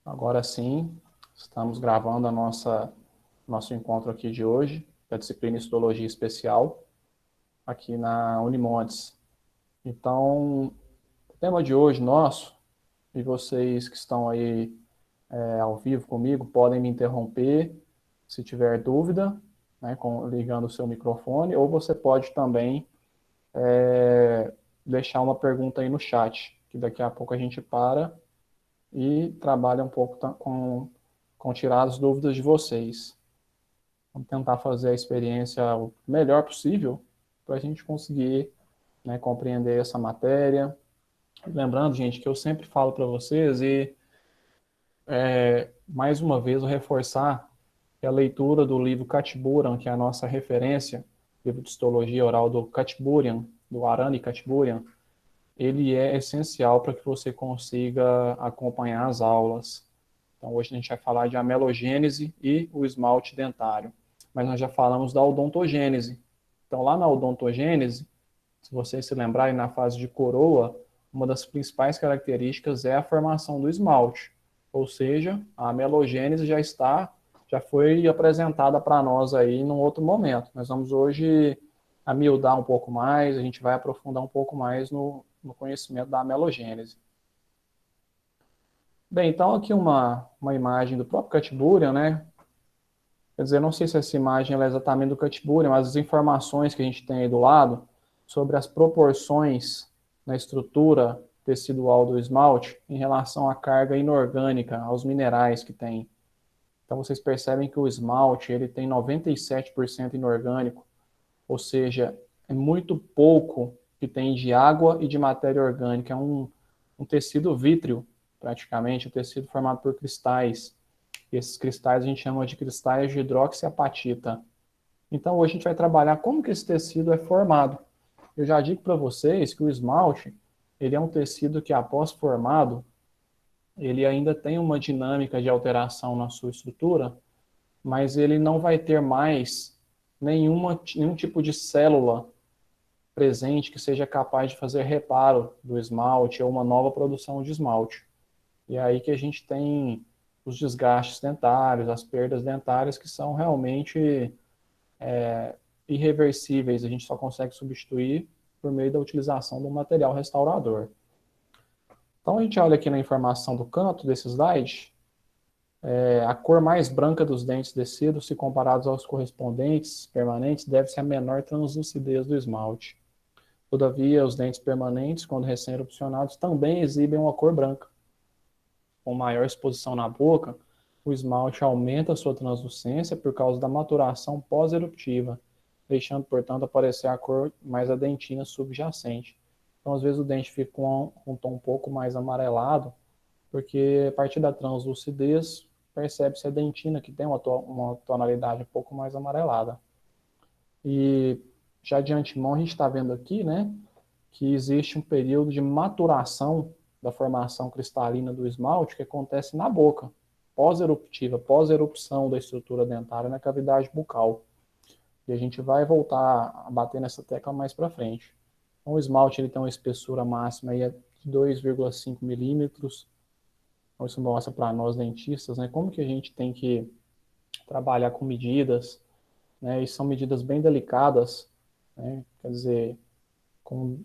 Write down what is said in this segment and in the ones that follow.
Agora sim, estamos gravando nosso encontro aqui de hoje, da disciplina Histologia Especial, aqui na Unimontes. Então, o tema de hoje nosso, e vocês que estão aí ao vivo comigo, podem me interromper se tiver dúvida, né, ligando o seu microfone, ou você pode também deixar uma pergunta aí no chat, que daqui a pouco a gente para e trabalha um pouco com tirar as dúvidas de vocês. Vamos tentar fazer a experiência o melhor possível para a gente conseguir, né, compreender essa matéria. Lembrando, gente, que eu sempre falo para vocês e, mais uma vez, eu reforçar que a leitura do livro Katiburian, que é a nossa referência, livro de histologia oral do Katiburian, do Arani Katiburian, ele é essencial para que você consiga acompanhar as aulas. Então, hoje a gente vai falar de amelogênese e o esmalte dentário. Mas nós já falamos da odontogênese. Então, lá na odontogênese, se vocês se lembrarem, na fase de coroa, uma das principais características é a formação do esmalte. Ou seja, a amelogênese já foi apresentada para nós aí num outro momento. Nós vamos hoje amiudar um pouco mais, a gente vai aprofundar um pouco mais no conhecimento da amelogênese. Bem, então aqui uma imagem do próprio Katiburian, né? Quer dizer, não sei se essa imagem é exatamente do Katiburian, mas as informações que a gente tem aí do lado sobre as proporções na estrutura tecidual do esmalte em relação à carga inorgânica, aos minerais que tem. Então vocês percebem que o esmalte ele tem 97% inorgânico, ou seja, é muito pouco que tem de água e de matéria orgânica. É um tecido vítreo, praticamente, um tecido formado por cristais. E esses cristais a gente chama de cristais de hidroxiapatita. Então hoje a gente vai trabalhar como que esse tecido é formado. Eu já digo para vocês que o esmalte, ele é um tecido que após formado, ele ainda tem uma dinâmica de alteração na sua estrutura, mas ele não vai ter mais nenhum tipo de célula presente que seja capaz de fazer reparo do esmalte ou uma nova produção de esmalte. E é aí que a gente tem os desgastes dentários, as perdas dentárias que são realmente irreversíveis. A gente só consegue substituir por meio da utilização do material restaurador. Então a gente olha aqui na informação do canto desse slide, a cor mais branca dos dentes descidos, se comparados aos correspondentes permanentes, deve-se à menor translucidez do esmalte. Todavia, os dentes permanentes, quando recém-erupcionados, também exibem uma cor branca. Com maior exposição na boca, o esmalte aumenta sua translucência por causa da maturação pós-eruptiva, deixando, portanto, aparecer a cor mais adentina subjacente. Então, às vezes, o dente fica com um tom um pouco mais amarelado, porque a partir da translucidez percebe-se a dentina, que tem uma tonalidade um pouco mais amarelada. E já de antemão a gente está vendo aqui, né, que existe um período de maturação da formação cristalina do esmalte que acontece na boca, pós-eruptiva, pós-erupção da estrutura dentária na cavidade bucal. E a gente vai voltar a bater nessa tecla mais para frente. Então, o esmalte ele tem uma espessura máxima aí de 2,5 milímetros. Então, isso mostra para nós dentistas, né, como que a gente tem que trabalhar com medidas, né, e são medidas bem delicadas, né, quer dizer, com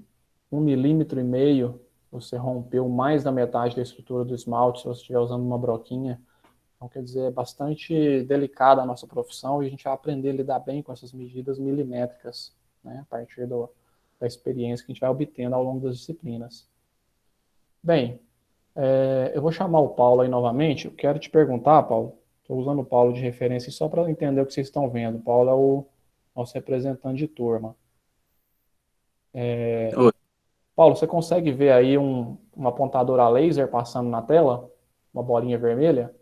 1,5 milímetros, você rompeu mais da metade da estrutura do esmalte se você estiver usando uma broquinha. Então, quer dizer, é bastante delicada a nossa profissão e a gente vai aprender a lidar bem com essas medidas milimétricas, né, a partir da experiência que a gente vai obtendo ao longo das disciplinas. Bem, eu vou chamar o Paulo aí novamente. Eu quero te perguntar, Paulo, estou usando o Paulo de referência só para entender o que vocês estão vendo. O Paulo é o nosso representante de turma. Oi. Paulo, você consegue ver aí uma apontadora a laser passando na tela? Uma bolinha vermelha?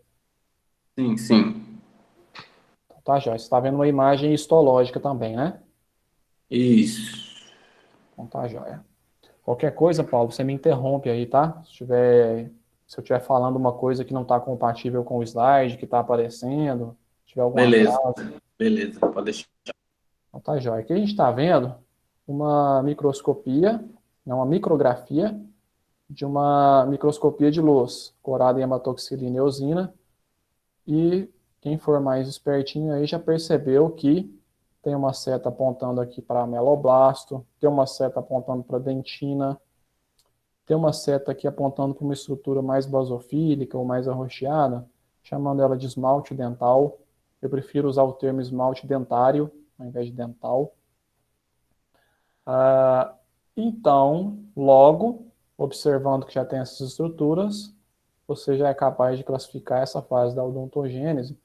Sim, sim. Então, tá, já. Você está vendo uma imagem histológica também, né? Isso. Então tá, joia. Qualquer coisa, Paulo, você me interrompe aí, tá? Se eu estiver falando uma coisa que não está compatível com o slide que está aparecendo, se tiver algum Beleza, atraso, beleza. Pode deixar. então tá, joia. Aqui a gente está vendo uma microscopia, né, uma micrografia de uma microscopia de luz, corada em hematoxilina e eosina, e quem for mais espertinho aí já percebeu que tem uma seta apontando aqui para ameloblasto, tem uma seta apontando para dentina, tem uma seta aqui apontando para uma estrutura mais basofílica ou mais arroxeada, chamando ela de esmalte dental. Eu prefiro usar o termo esmalte dentário, ao invés de dental. Então, logo, observando que já tem essas estruturas, você já é capaz de classificar essa fase da odontogênese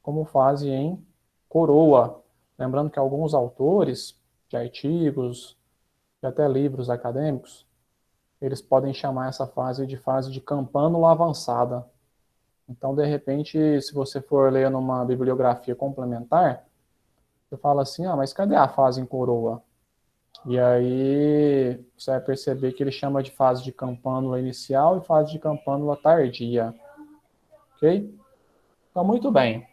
como fase em coroa. Lembrando que alguns autores de artigos e até livros acadêmicos, eles podem chamar essa fase de campânula avançada. Então, de repente, se você for ler numa bibliografia complementar, você fala assim, mas cadê a fase em coroa? E aí você vai perceber que ele chama de fase de campânula inicial e fase de campânula tardia. Ok? Então, muito bem.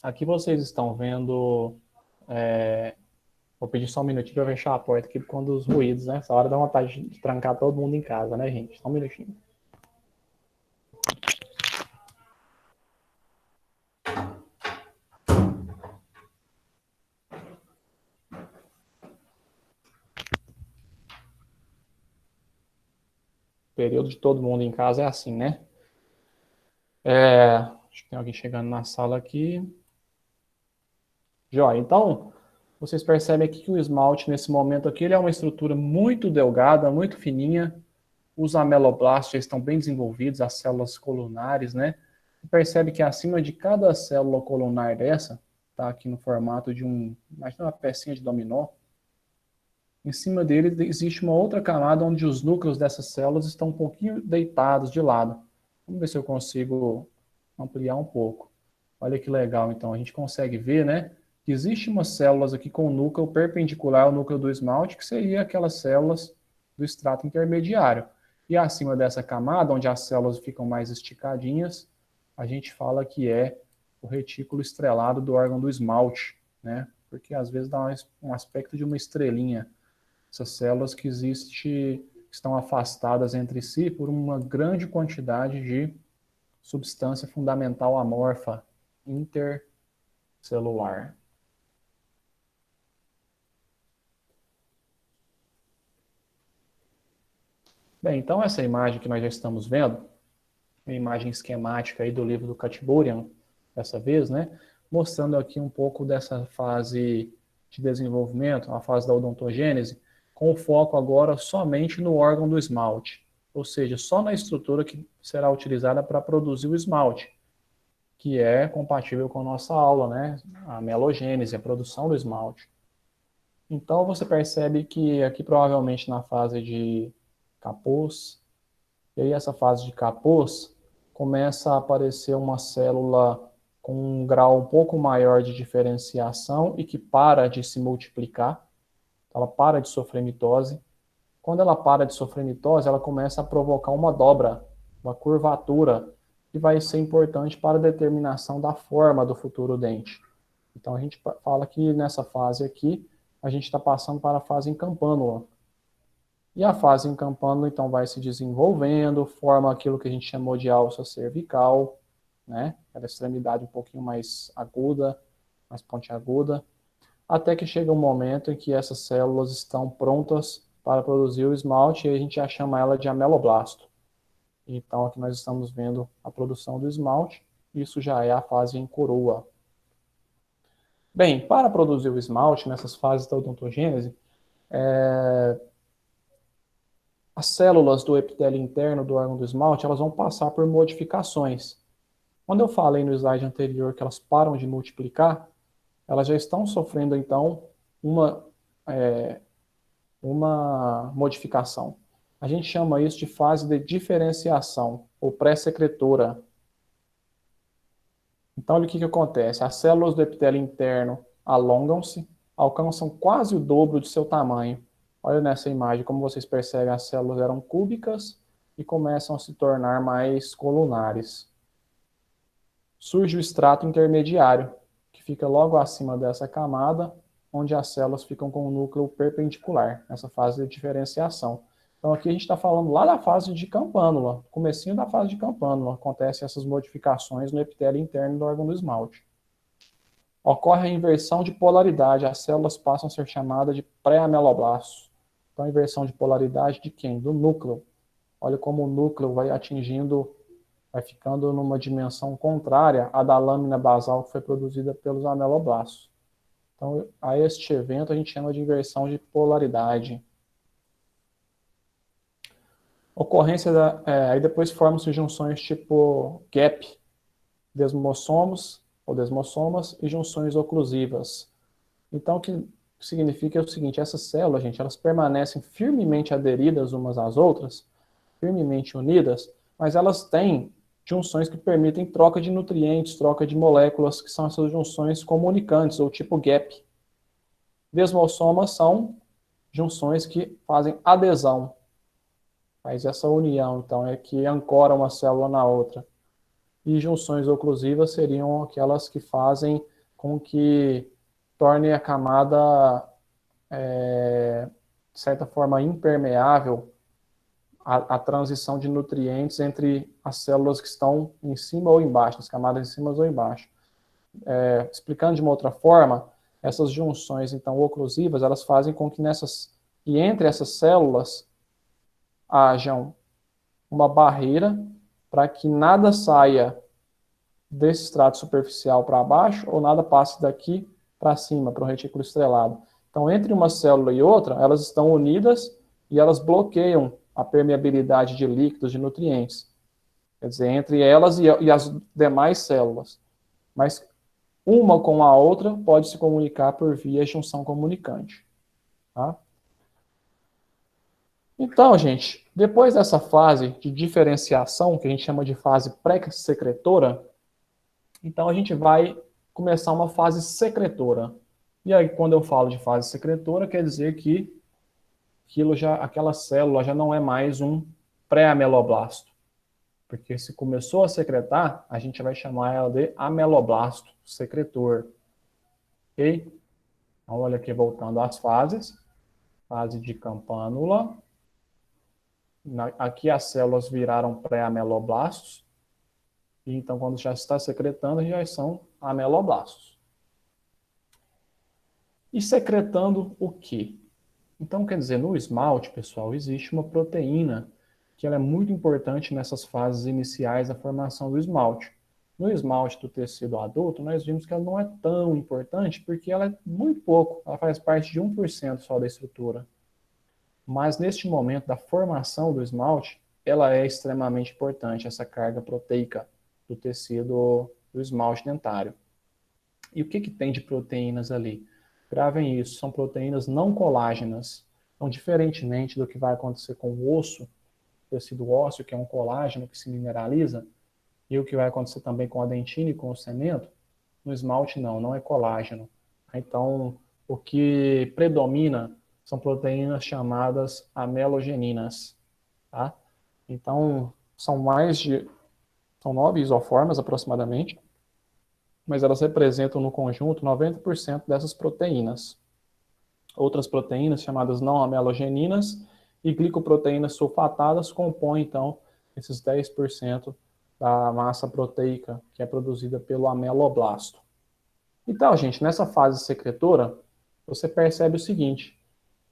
Aqui vocês estão vendo... Vou pedir só um minutinho para fechar a porta aqui por conta dos ruídos, né? Essa hora dá vontade de trancar todo mundo em casa, né, gente? Só um minutinho. O período de todo mundo em casa é assim, né? Acho que tem alguém chegando na sala aqui. Joia. Então, vocês percebem aqui que o esmalte, nesse momento aqui, ele é uma estrutura muito delgada, muito fininha. Os ameloblastos já estão bem desenvolvidos, as células colunares, né? Você percebe que acima de cada célula colunar dessa, tá aqui no formato de imagina uma pecinha de dominó, em cima dele existe uma outra camada onde os núcleos dessas células estão um pouquinho deitados de lado. Vamos ver se eu consigo ampliar um pouco. Olha que legal, então, a gente consegue ver, né, que existem umas células aqui com o núcleo perpendicular ao núcleo do esmalte, que seria aquelas células do extrato intermediário. E acima dessa camada, onde as células ficam mais esticadinhas, a gente fala que é o retículo estrelado do órgão do esmalte, né, porque às vezes dá um aspecto de uma estrelinha. Essas células que estão afastadas entre si por uma grande quantidade de substância fundamental amorfa intercelular. Bem, então essa imagem que nós já estamos vendo, uma imagem esquemática aí do livro do Khatiburian, dessa vez, né, mostrando aqui um pouco dessa fase de desenvolvimento, a fase da odontogênese, com o foco agora somente no órgão do esmalte, ou seja, só na estrutura que será utilizada para produzir o esmalte, que é compatível com a nossa aula, né? A melogênese, a produção do esmalte. Então você percebe que aqui provavelmente na fase de capuz, e aí essa fase de capuz começa a aparecer uma célula com um grau um pouco maior de diferenciação e que para de se multiplicar, ela para de sofrer mitose. Quando ela para de sofrer mitose, ela começa a provocar uma dobra, uma curvatura, que vai ser importante para a determinação da forma do futuro dente. Então a gente fala que nessa fase aqui, a gente está passando para a fase em campânula. E a fase em campânula, então, vai se desenvolvendo, forma aquilo que a gente chamou de alça cervical, né? Aquela extremidade um pouquinho mais aguda, mais pontiaguda, até que chega um momento em que essas células estão prontas para produzir o esmalte e a gente já chama ela de ameloblasto. Então, aqui nós estamos vendo a produção do esmalte, isso já é a fase em coroa. Bem, para produzir o esmalte, nessas fases da odontogênese, as células do epitélio interno do órgão do esmalte, elas vão passar por modificações. Quando eu falei no slide anterior que elas param de multiplicar, elas já estão sofrendo, então, uma modificação. A gente chama isso de fase de diferenciação, ou pré-secretora. Então, olha o que acontece. As células do epitélio interno alongam-se, alcançam quase o dobro de seu tamanho. Olha nessa imagem, como vocês percebem, as células eram cúbicas e começam a se tornar mais colunares. Surge o extrato intermediário, que fica logo acima dessa camada, onde as células ficam com o núcleo perpendicular, nessa fase de diferenciação. Então aqui a gente está falando lá da fase de campânula, comecinho da fase de campânula, acontecem essas modificações no epitélio interno do órgão do esmalte. Ocorre a inversão de polaridade, as células passam a ser chamadas de pré-ameloblastos. Então a inversão de polaridade de quem? Do núcleo. Olha como o núcleo vai atingindo, vai ficando numa dimensão contrária à da lâmina basal que foi produzida pelos ameloblastos. Então, a este evento a gente chama de inversão de polaridade. Ocorrência aí depois formam-se junções tipo gap, desmossomos ou desmossomas e junções oclusivas. Então, o que significa é o seguinte, essas células, gente, elas permanecem firmemente aderidas umas às outras, firmemente unidas, mas elas têm junções que permitem troca de nutrientes, troca de moléculas, que são essas junções comunicantes, ou tipo gap. Desmossomas são junções que fazem adesão, faz essa união, então, é que ancora uma célula na outra. E junções oclusivas seriam aquelas que fazem com que torne a camada, de certa forma, impermeável a transição de nutrientes entre as células que estão em cima ou embaixo, as camadas em cima ou embaixo. Explicando de uma outra forma, essas junções, então, oclusivas, elas fazem com que entre essas células hajam uma barreira para que nada saia desse estrato superficial para baixo ou nada passe daqui para cima, para o retículo estrelado. Então, entre uma célula e outra, elas estão unidas e elas bloqueiam a permeabilidade de líquidos, de nutrientes. Quer dizer, entre elas e as demais células. Mas uma com a outra pode se comunicar por via junção comunicante. Tá? Então, gente, depois dessa fase de diferenciação, que a gente chama de fase pré-secretora, então a gente vai começar uma fase secretora. E aí, quando eu falo de fase secretora, quer dizer que aquela célula já não é mais um pré-ameloblasto. Porque se começou a secretar, a gente vai chamar ela de ameloblasto secretor. Ok? Então, olha aqui, voltando às fases. Fase de campânula. Aqui as células viraram pré-ameloblastos. E então, quando já está secretando, já são ameloblastos. E secretando o quê? Então, quer dizer, no esmalte, pessoal, existe uma proteína que ela é muito importante nessas fases iniciais da formação do esmalte. No esmalte do tecido adulto, nós vimos que ela não é tão importante porque ela é muito pouco, ela faz parte de 1% só da estrutura. Mas neste momento da formação do esmalte, ela é extremamente importante, essa carga proteica do tecido do esmalte dentário. E o que tem de proteínas ali? Gravem isso, são proteínas não colágenas. Então, diferentemente do que vai acontecer com o osso, tecido ósseo, que é um colágeno que se mineraliza, e o que vai acontecer também com a dentina e com o cemento, no esmalte não é colágeno. Então, o que predomina são proteínas chamadas amelogeninas. Tá? Então, são 9 isoformas aproximadamente, mas elas representam no conjunto 90% dessas proteínas. Outras proteínas chamadas não amelogeninas e glicoproteínas sulfatadas compõem, então, esses 10% da massa proteica que é produzida pelo ameloblasto. Então, gente, nessa fase secretora, você percebe o seguinte,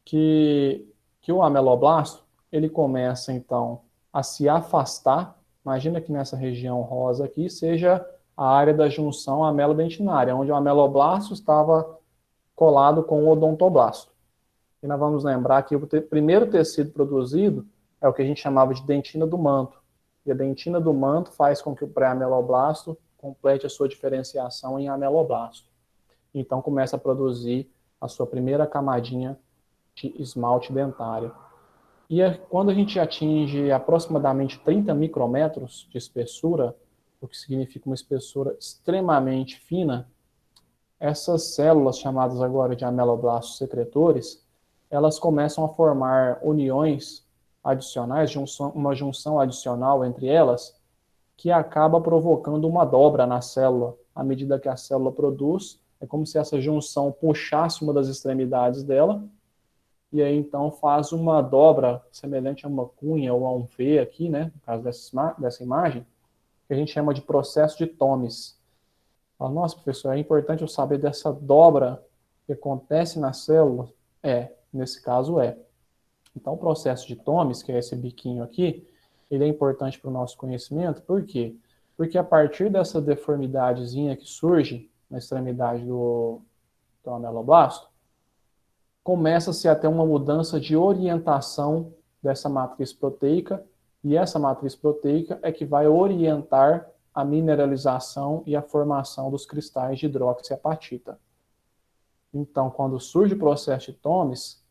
que o ameloblasto, ele começa, então, a se afastar. Imagina que nessa região rosa aqui seja a área da junção amelodentinária, onde o ameloblasto estava colado com o odontoblasto. E nós vamos lembrar que o primeiro tecido produzido é o que a gente chamava de dentina do manto. E a dentina do manto faz com que o pré-ameloblasto complete a sua diferenciação em ameloblasto. Então começa a produzir a sua primeira camadinha de esmalte dentário. E quando a gente atinge aproximadamente 30 micrômetros de espessura, o que significa uma espessura extremamente fina, essas células, chamadas agora de ameloblastos secretores, elas começam a formar uniões adicionais, uma junção adicional entre elas, que acaba provocando uma dobra na célula. À medida que a célula produz, é como se essa junção puxasse uma das extremidades dela, e aí então faz uma dobra semelhante a uma cunha ou a um V aqui, né, no caso dessa imagem, que a gente chama de processo de Thomes. Fala, nossa, professor, é importante eu saber dessa dobra que acontece na célula? Nesse caso é. Então, o processo de Thomes, que é esse biquinho aqui, ele é importante para o nosso conhecimento, por quê? Porque a partir dessa deformidadezinha que surge na extremidade do ameloblasto, começa-se a ter uma mudança de orientação dessa matriz proteica, e essa matriz proteica é que vai orientar a mineralização e a formação dos cristais de hidroxiapatita. Então, quando surge o processo de Thomes,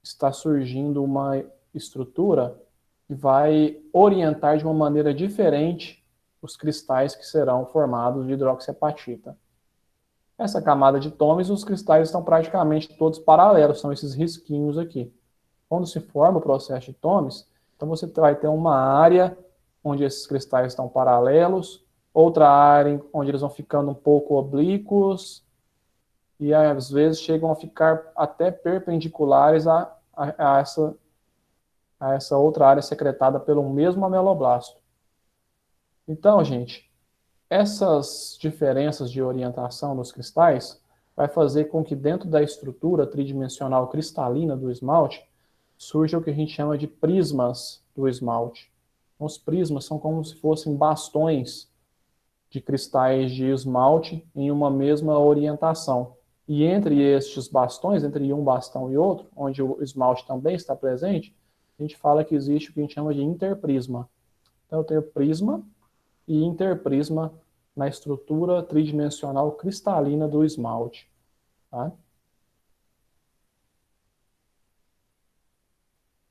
está surgindo uma estrutura que vai orientar de uma maneira diferente os cristais que serão formados de hidroxiapatita. Essa camada de Thomes, os cristais estão praticamente todos paralelos, são esses risquinhos aqui. Quando se forma o processo de Thomes, então você vai ter uma área onde esses cristais estão paralelos, outra área onde eles vão ficando um pouco oblíquos, e às vezes chegam a ficar até perpendiculares a essa outra área secretada pelo mesmo ameloblasto. Então, gente, essas diferenças de orientação dos cristais vai fazer com que dentro da estrutura tridimensional cristalina do esmalte surja o que a gente chama de prismas do esmalte. Então, os prismas são como se fossem bastões de cristais de esmalte em uma mesma orientação. E entre estes bastões, entre um bastão e outro, onde o esmalte também está presente, a gente fala que existe o que a gente chama de interprisma. Então, eu tenho prisma e interprisma na estrutura tridimensional cristalina do esmalte. Tá?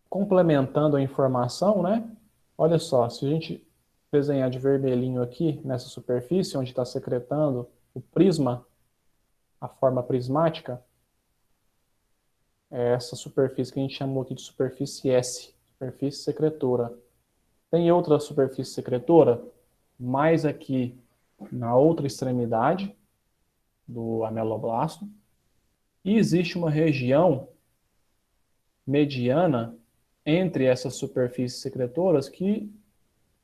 Complementando a informação, né? Olha só, se a gente desenhar de vermelhinho aqui, nessa superfície, onde está secretando o prisma, a forma prismática, é essa superfície que a gente chamou aqui de superfície S, superfície secretora. Tem outra superfície secretora, mais aqui na outra extremidade do ameloblasto, e existe uma região mediana entre essas superfícies secretoras que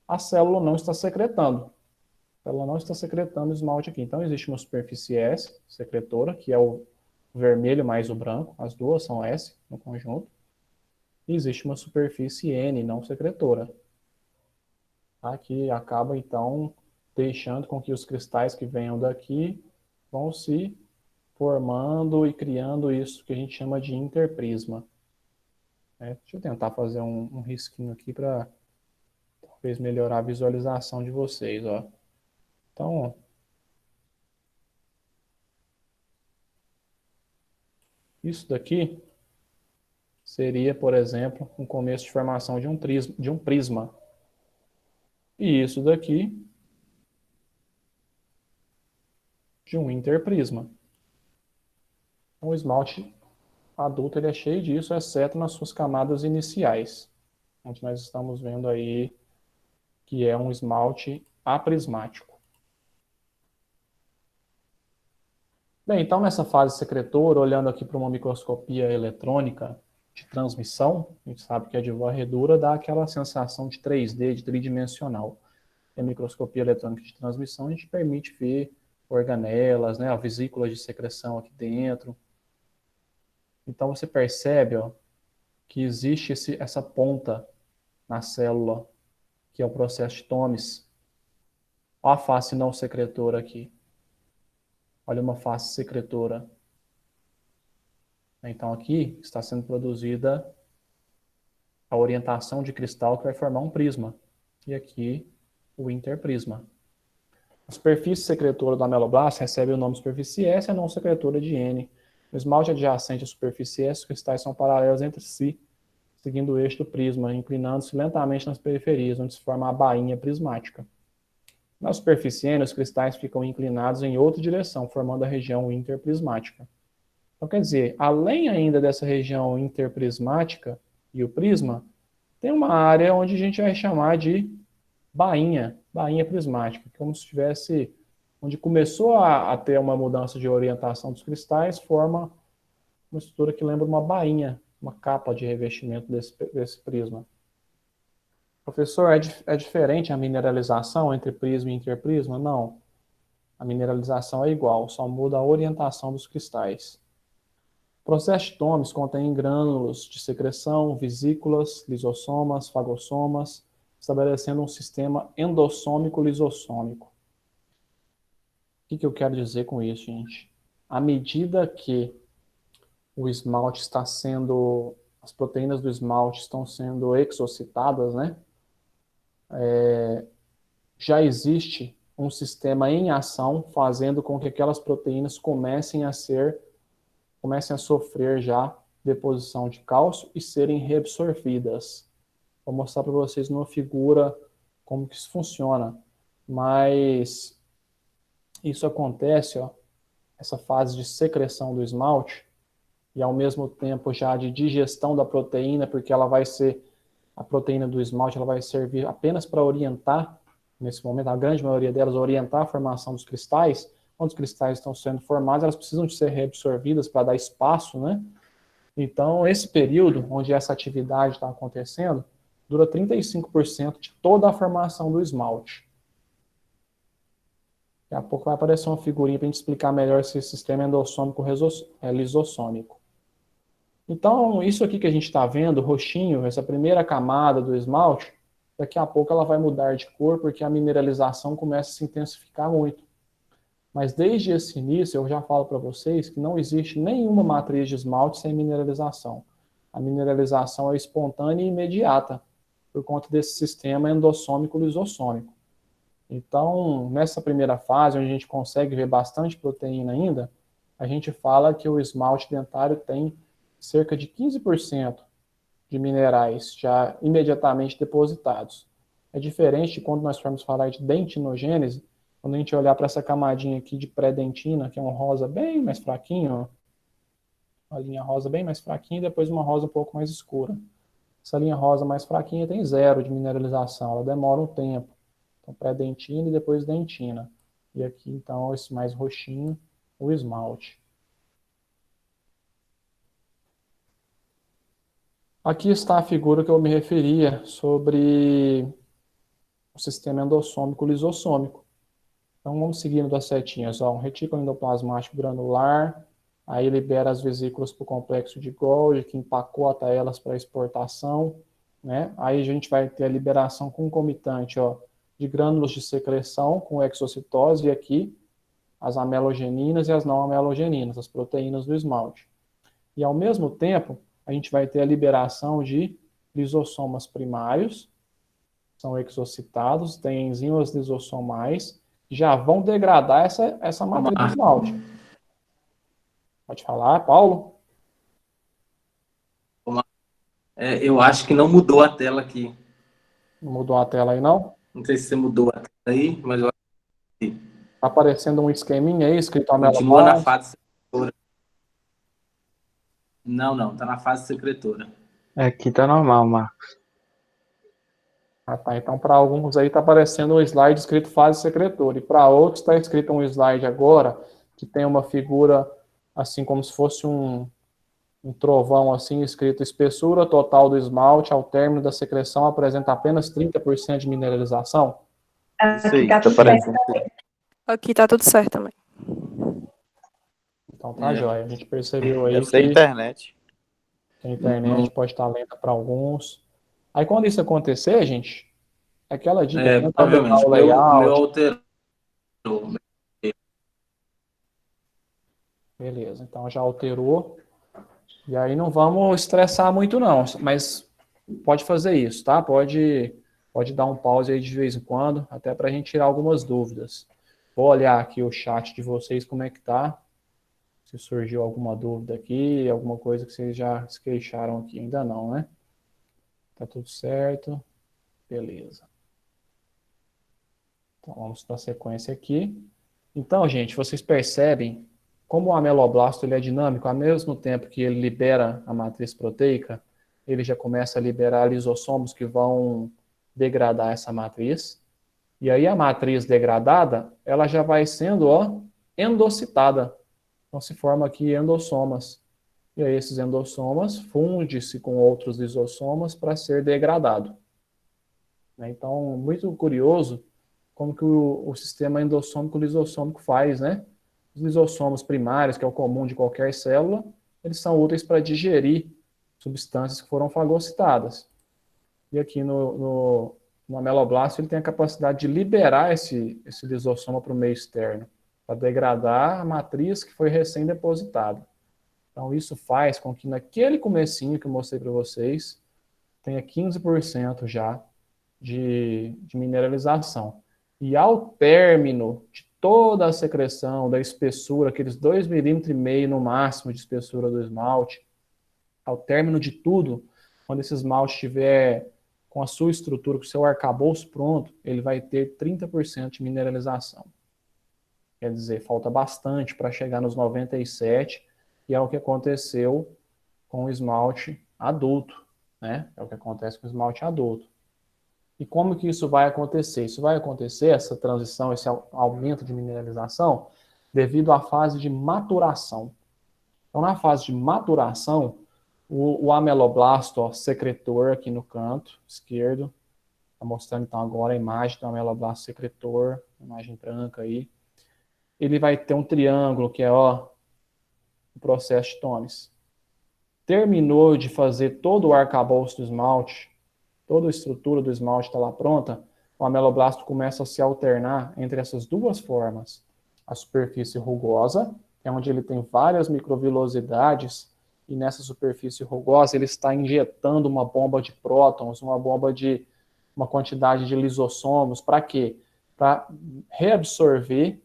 a célula não está secretando. Ela não está secretando esmalte aqui. Então, existe uma superfície S, secretora, que é o vermelho mais o branco, as duas são S no conjunto. E existe uma superfície N, não secretora, tá? Que acaba, então, deixando com que os cristais que venham daqui vão se formando e criando isso que a gente chama de interprisma. Deixa eu tentar fazer um risquinho aqui para talvez melhorar a visualização de vocês, ó. Então, isso daqui seria, por exemplo, um começo de formação de um prisma. E isso daqui de um interprisma. O esmalte adulto ele é cheio disso, exceto nas suas camadas iniciais, onde nós estamos vendo aí que é um esmalte aprismático. Bem, então nessa fase secretora, olhando aqui para uma microscopia eletrônica de transmissão, a gente sabe que a de varredura dá aquela sensação de 3D, de tridimensional. E a microscopia eletrônica de transmissão a gente permite ver organelas, né, a vesícula de secreção aqui dentro. Então você percebe, ó, que existe essa ponta na célula, que é o processo de Thomes. Olha a face não secretora aqui. Olha uma face secretora. Então aqui está sendo produzida a orientação de cristal que vai formar um prisma. E aqui o interprisma. A superfície secretora do ameloblasto recebe o nome de superfície S e a não secretora de N. No esmalte adjacente à superfície S, os cristais são paralelos entre si, seguindo o eixo do prisma, inclinando-se lentamente nas periferias, onde se forma a bainha prismática. Na superfície N, os cristais ficam inclinados em outra direção, formando a região interprismática. Então, quer dizer, além ainda dessa região interprismática e o prisma, tem uma área onde a gente vai chamar de bainha prismática, como se tivesse, onde começou a ter uma mudança de orientação dos cristais, forma uma estrutura que lembra uma bainha uma capa de revestimento desse prisma. Professor, é diferente a mineralização entre prisma e interprisma? Não. A mineralização é igual, só muda a orientação dos cristais. O processo de Thomes contém grânulos de secreção, vesículas, lisossomas, fagossomas, estabelecendo um sistema endossômico-lisossômico. O que eu quero dizer com isso, gente? À medida que o esmalte está sendo, as proteínas do esmalte estão sendo exocitadas, né? Já existe um sistema em ação fazendo com que aquelas proteínas comecem a sofrer já deposição de cálcio e serem reabsorvidas. Vou mostrar para vocês numa figura como que isso funciona. Mas isso acontece, ó, essa fase de secreção do esmalte e ao mesmo tempo já de digestão da proteína, porque ela vai ser, a proteína do esmalte, ela vai servir apenas para orientar, nesse momento, a grande maioria delas, orientar a formação dos cristais. Quando os cristais estão sendo formados, elas precisam de ser reabsorvidas para dar espaço, né? Então, esse período onde essa atividade está acontecendo, dura 35% de toda a formação do esmalte. Daqui a pouco vai aparecer uma figurinha para a gente explicar melhor esse sistema endossômico lisossômico. Então, isso aqui que a gente está vendo, roxinho, essa primeira camada do esmalte, daqui a pouco ela vai mudar de cor porque a mineralização começa a se intensificar muito. Mas desde esse início, eu já falo para vocês que não existe nenhuma matriz de esmalte sem mineralização. A mineralização é espontânea e imediata, por conta desse sistema endossômico-lisossômico. Então, nessa primeira fase, onde a gente consegue ver bastante proteína ainda, a gente fala que o esmalte dentário tem cerca de 15% de minerais já imediatamente depositados. É diferente de quando nós formos falar de dentinogênese, quando a gente olhar para essa camadinha aqui de pré-dentina, que é um rosa bem mais fraquinho, ó, uma linha rosa bem mais fraquinha, e depois uma rosa um pouco mais escura. Essa linha rosa mais fraquinha tem 0 de mineralização, ela demora um tempo. Então, pré-dentina e depois dentina. E aqui, então, esse mais roxinho, o esmalte. Aqui está a figura que eu me referia sobre o sistema endossômico lisossômico. Então, vamos seguindo das setinhas. Ó, um retículo endoplasmático granular, aí libera as vesículas para o complexo de Golgi, que empacota elas para exportação, né? Aí a gente vai ter a liberação concomitante, ó, de grânulos de secreção com exocitose, e aqui as amelogeninas e as não amelogeninas, as proteínas do esmalte. E ao mesmo tempo, a gente vai ter a liberação de lisossomas primários, são exocitados, tem enzimas lisossomais, que já vão degradar essa matriz do esmalte. Pode falar, Paulo? Eu acho que não mudou a tela aqui. Não mudou a tela aí, não? Não sei se você mudou a tela aí, mas eu acho que Tá aparecendo um esqueminha aí, escrito continua na ameloblast. fase secretora. Não, tá na fase secretora. Aqui tá normal, Marcos. Ah, tá. Então, para alguns aí tá aparecendo um slide escrito fase secretora. E para outros está escrito um slide agora que tem uma figura assim como se fosse um trovão assim escrito espessura total do esmalte ao término da secreção apresenta apenas 30% de mineralização. Isso aí, Aqui tá tá tudo parecendo. Aqui tá tudo certo também. Então tá jóia. A gente percebeu aí Deve ser que internet. a internet pode estar lenta para alguns. Aí quando isso acontecer, gente, aquela dica, tenta Provavelmente. mudar o O meu layout. alterou. Beleza, então já alterou. E aí não vamos estressar muito não, mas pode fazer isso, tá? Pode dar um pause aí de vez em quando, até para a gente tirar algumas dúvidas. Vou olhar aqui o chat de vocês, como é que tá. Se surgiu alguma dúvida aqui, alguma coisa que vocês já se queixaram aqui, ainda não, né? Tá tudo certo. Beleza. Então vamos dar sequência aqui. Então, gente, vocês percebem como o ameloblasto ele é dinâmico, ao mesmo tempo que ele libera a matriz proteica, ele já começa a liberar lisossomos que vão degradar essa matriz. E aí a matriz degradada, ela já vai sendo, ó, endocitada. Então se forma aqui endossomas. e aí esses endossomas fundem-se com outros lisossomas para ser degradado. Né? Então, muito curioso como que o sistema endossômico lisossômico faz, né? Os lisossomos primários, que é o comum de qualquer célula, eles são úteis para digerir substâncias que foram fagocitadas. E aqui no ameloblasto ele tem a capacidade de liberar esse lisossoma para o meio externo, para degradar a matriz que foi recém-depositada. Então isso faz com que naquele comecinho que eu mostrei para vocês, tenha 15% já de mineralização. E ao término de toda a secreção da espessura, aqueles 2,5 milímetros no máximo de espessura do esmalte, ao término de tudo, quando esse esmalte estiver com a sua estrutura, com o seu arcabouço pronto, ele vai ter 30% de mineralização. Quer dizer, falta bastante para chegar nos 97%, e é o que aconteceu com o esmalte adulto, né? É o que acontece com o esmalte adulto. E como que isso vai acontecer? Isso vai acontecer, essa transição, esse aumento de mineralização, devido à fase de maturação. Então, na fase de maturação, o ameloblasto, ó, secretor aqui no canto esquerdo, está mostrando então agora a imagem do ameloblasto secretor, imagem branca aí. Ele vai ter um triângulo que é, ó, o processo de Thomes. Terminou de fazer todo o arcabouço do esmalte, toda a estrutura do esmalte está lá pronta, o ameloblasto começa a se alternar entre essas duas formas. A superfície rugosa, que é onde ele tem várias microvilosidades, e nessa superfície rugosa ele está injetando uma bomba de prótons, uma quantidade de lisossomos, para quê? Para reabsorver,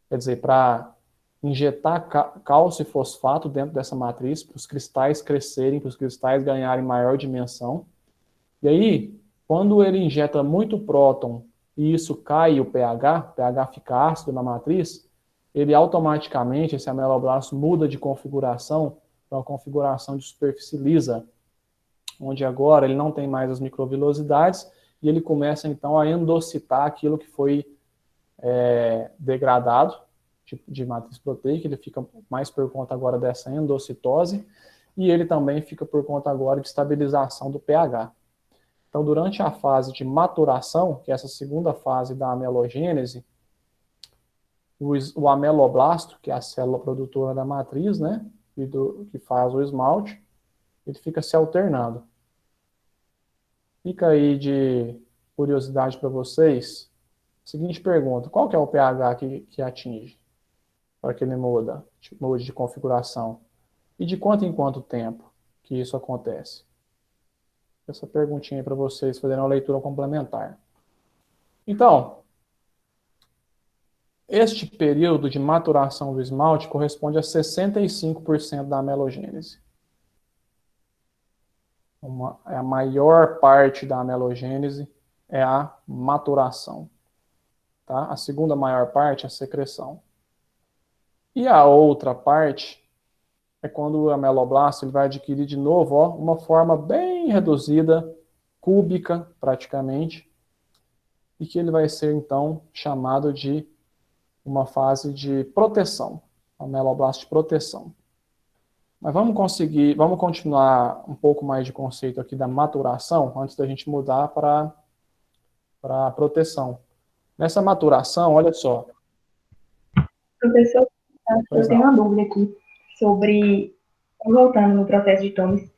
quer dizer, para injetar cálcio e fosfato dentro dessa matriz, para os cristais crescerem, para os cristais ganharem maior dimensão. E aí, quando ele injeta muito próton e isso cai o pH fica ácido na matriz, ele automaticamente, esse ameloblasto muda de configuração para uma configuração de superfície lisa, onde agora ele não tem mais as microvilosidades e ele começa então a endocitar aquilo que foi degradado, tipo de matriz proteica, ele fica mais por conta agora dessa endocitose e ele também fica por conta agora de estabilização do pH. Então, durante a fase de maturação, que é essa segunda fase da amelogênese, o ameloblasto, que é a célula produtora da matriz, né, que faz o esmalte, ele fica se alternando. Fica aí de curiosidade para vocês. Seguinte pergunta, qual que é o pH que atinge para que ele mude de configuração? E de quanto em quanto tempo que isso acontece? Essa perguntinha aí para vocês fazerem uma leitura complementar. Então, este período de maturação do esmalte corresponde a 65% da amelogênese. A maior parte da amelogênese é a maturação. Tá? A segunda maior parte é a secreção. E a outra parte é quando o ameloblasto ele vai adquirir de novo, ó, uma forma bem reduzida, cúbica praticamente, e que ele vai ser então chamado de uma fase de proteção, ameloblasto de proteção. Mas vamos continuar um pouco mais de conceito aqui da maturação, antes da gente mudar para a proteção. Nessa maturação, olha só. Professor, eu tenho uma dúvida aqui sobre, voltando no processo de Thomes,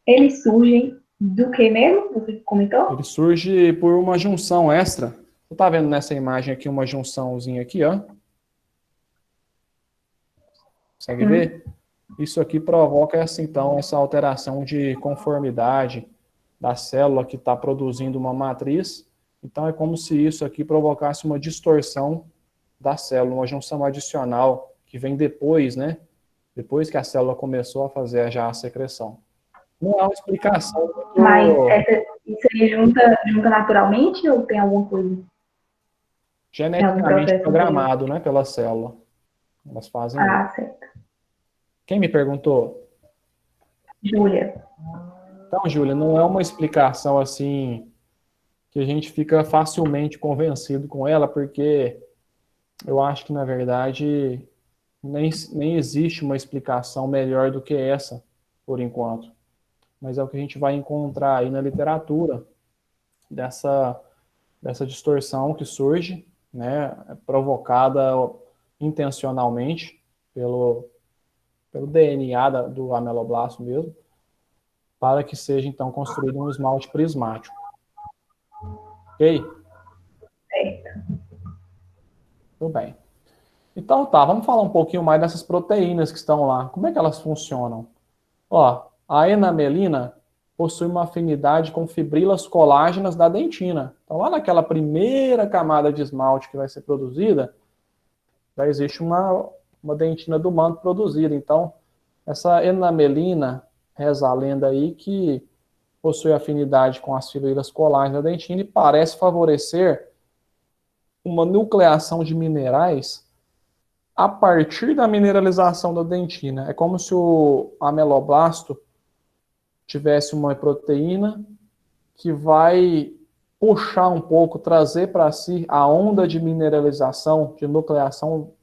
eles surgem do que mesmo? Você comentou? Ele surge por uma junção extra. Você está vendo nessa imagem aqui uma junçãozinha aqui, ó? Consegue ver? Isso aqui provoca essa alteração de conformidade da célula que está produzindo uma matriz. Então é como se isso aqui provocasse uma distorção da célula, uma junção adicional que vem depois, né? Depois que a célula começou a fazer já a secreção. Não há uma explicação. Mas isso aí junta naturalmente ou tem alguma coisa? Geneticamente programado, né, pela célula. Elas fazem. Certo. Quem me perguntou? Júlia. Então, Júlia, não é uma explicação assim que a gente fica facilmente convencido com ela, porque eu acho que, na verdade, nem existe uma explicação melhor do que essa, por enquanto. Mas é o que a gente vai encontrar aí na literatura, dessa distorção que surge, né, provocada intencionalmente pelo DNA do ameloblasto mesmo, para que seja, então, construído um esmalte prismático. Ok? Certo. Tudo bem. Então tá, vamos falar um pouquinho mais dessas proteínas que estão lá. Como é que elas funcionam? Ó, a enamelina possui uma afinidade com fibrilas colágenas da dentina. Então lá naquela primeira camada de esmalte que vai ser produzida, já existe uma dentina do manto produzida. Então, essa enamelina, reza a lenda aí, que possui afinidade com as fibrilas colágenas da dentina e parece favorecer uma nucleação de minerais a partir da mineralização da dentina. É como se o ameloblasto tivesse uma proteína que vai puxar um pouco, trazer para si a onda de mineralização, de nucleação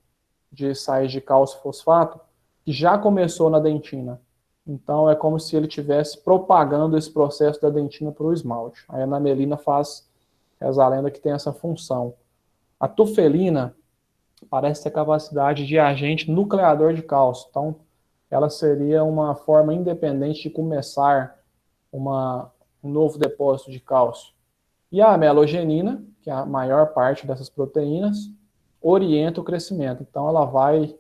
de sais de cálcio fosfato, que já começou na dentina. Então, é como se ele estivesse propagando esse processo da dentina para o esmalte. A enamelina faz, reza a lenda, que tem essa função. A tufelina parece ter capacidade de agente nucleador de cálcio. Então, ela seria uma forma independente de começar um novo depósito de cálcio. E a amelogenina, que é a maior parte dessas proteínas, orienta o crescimento. Então, ela vai,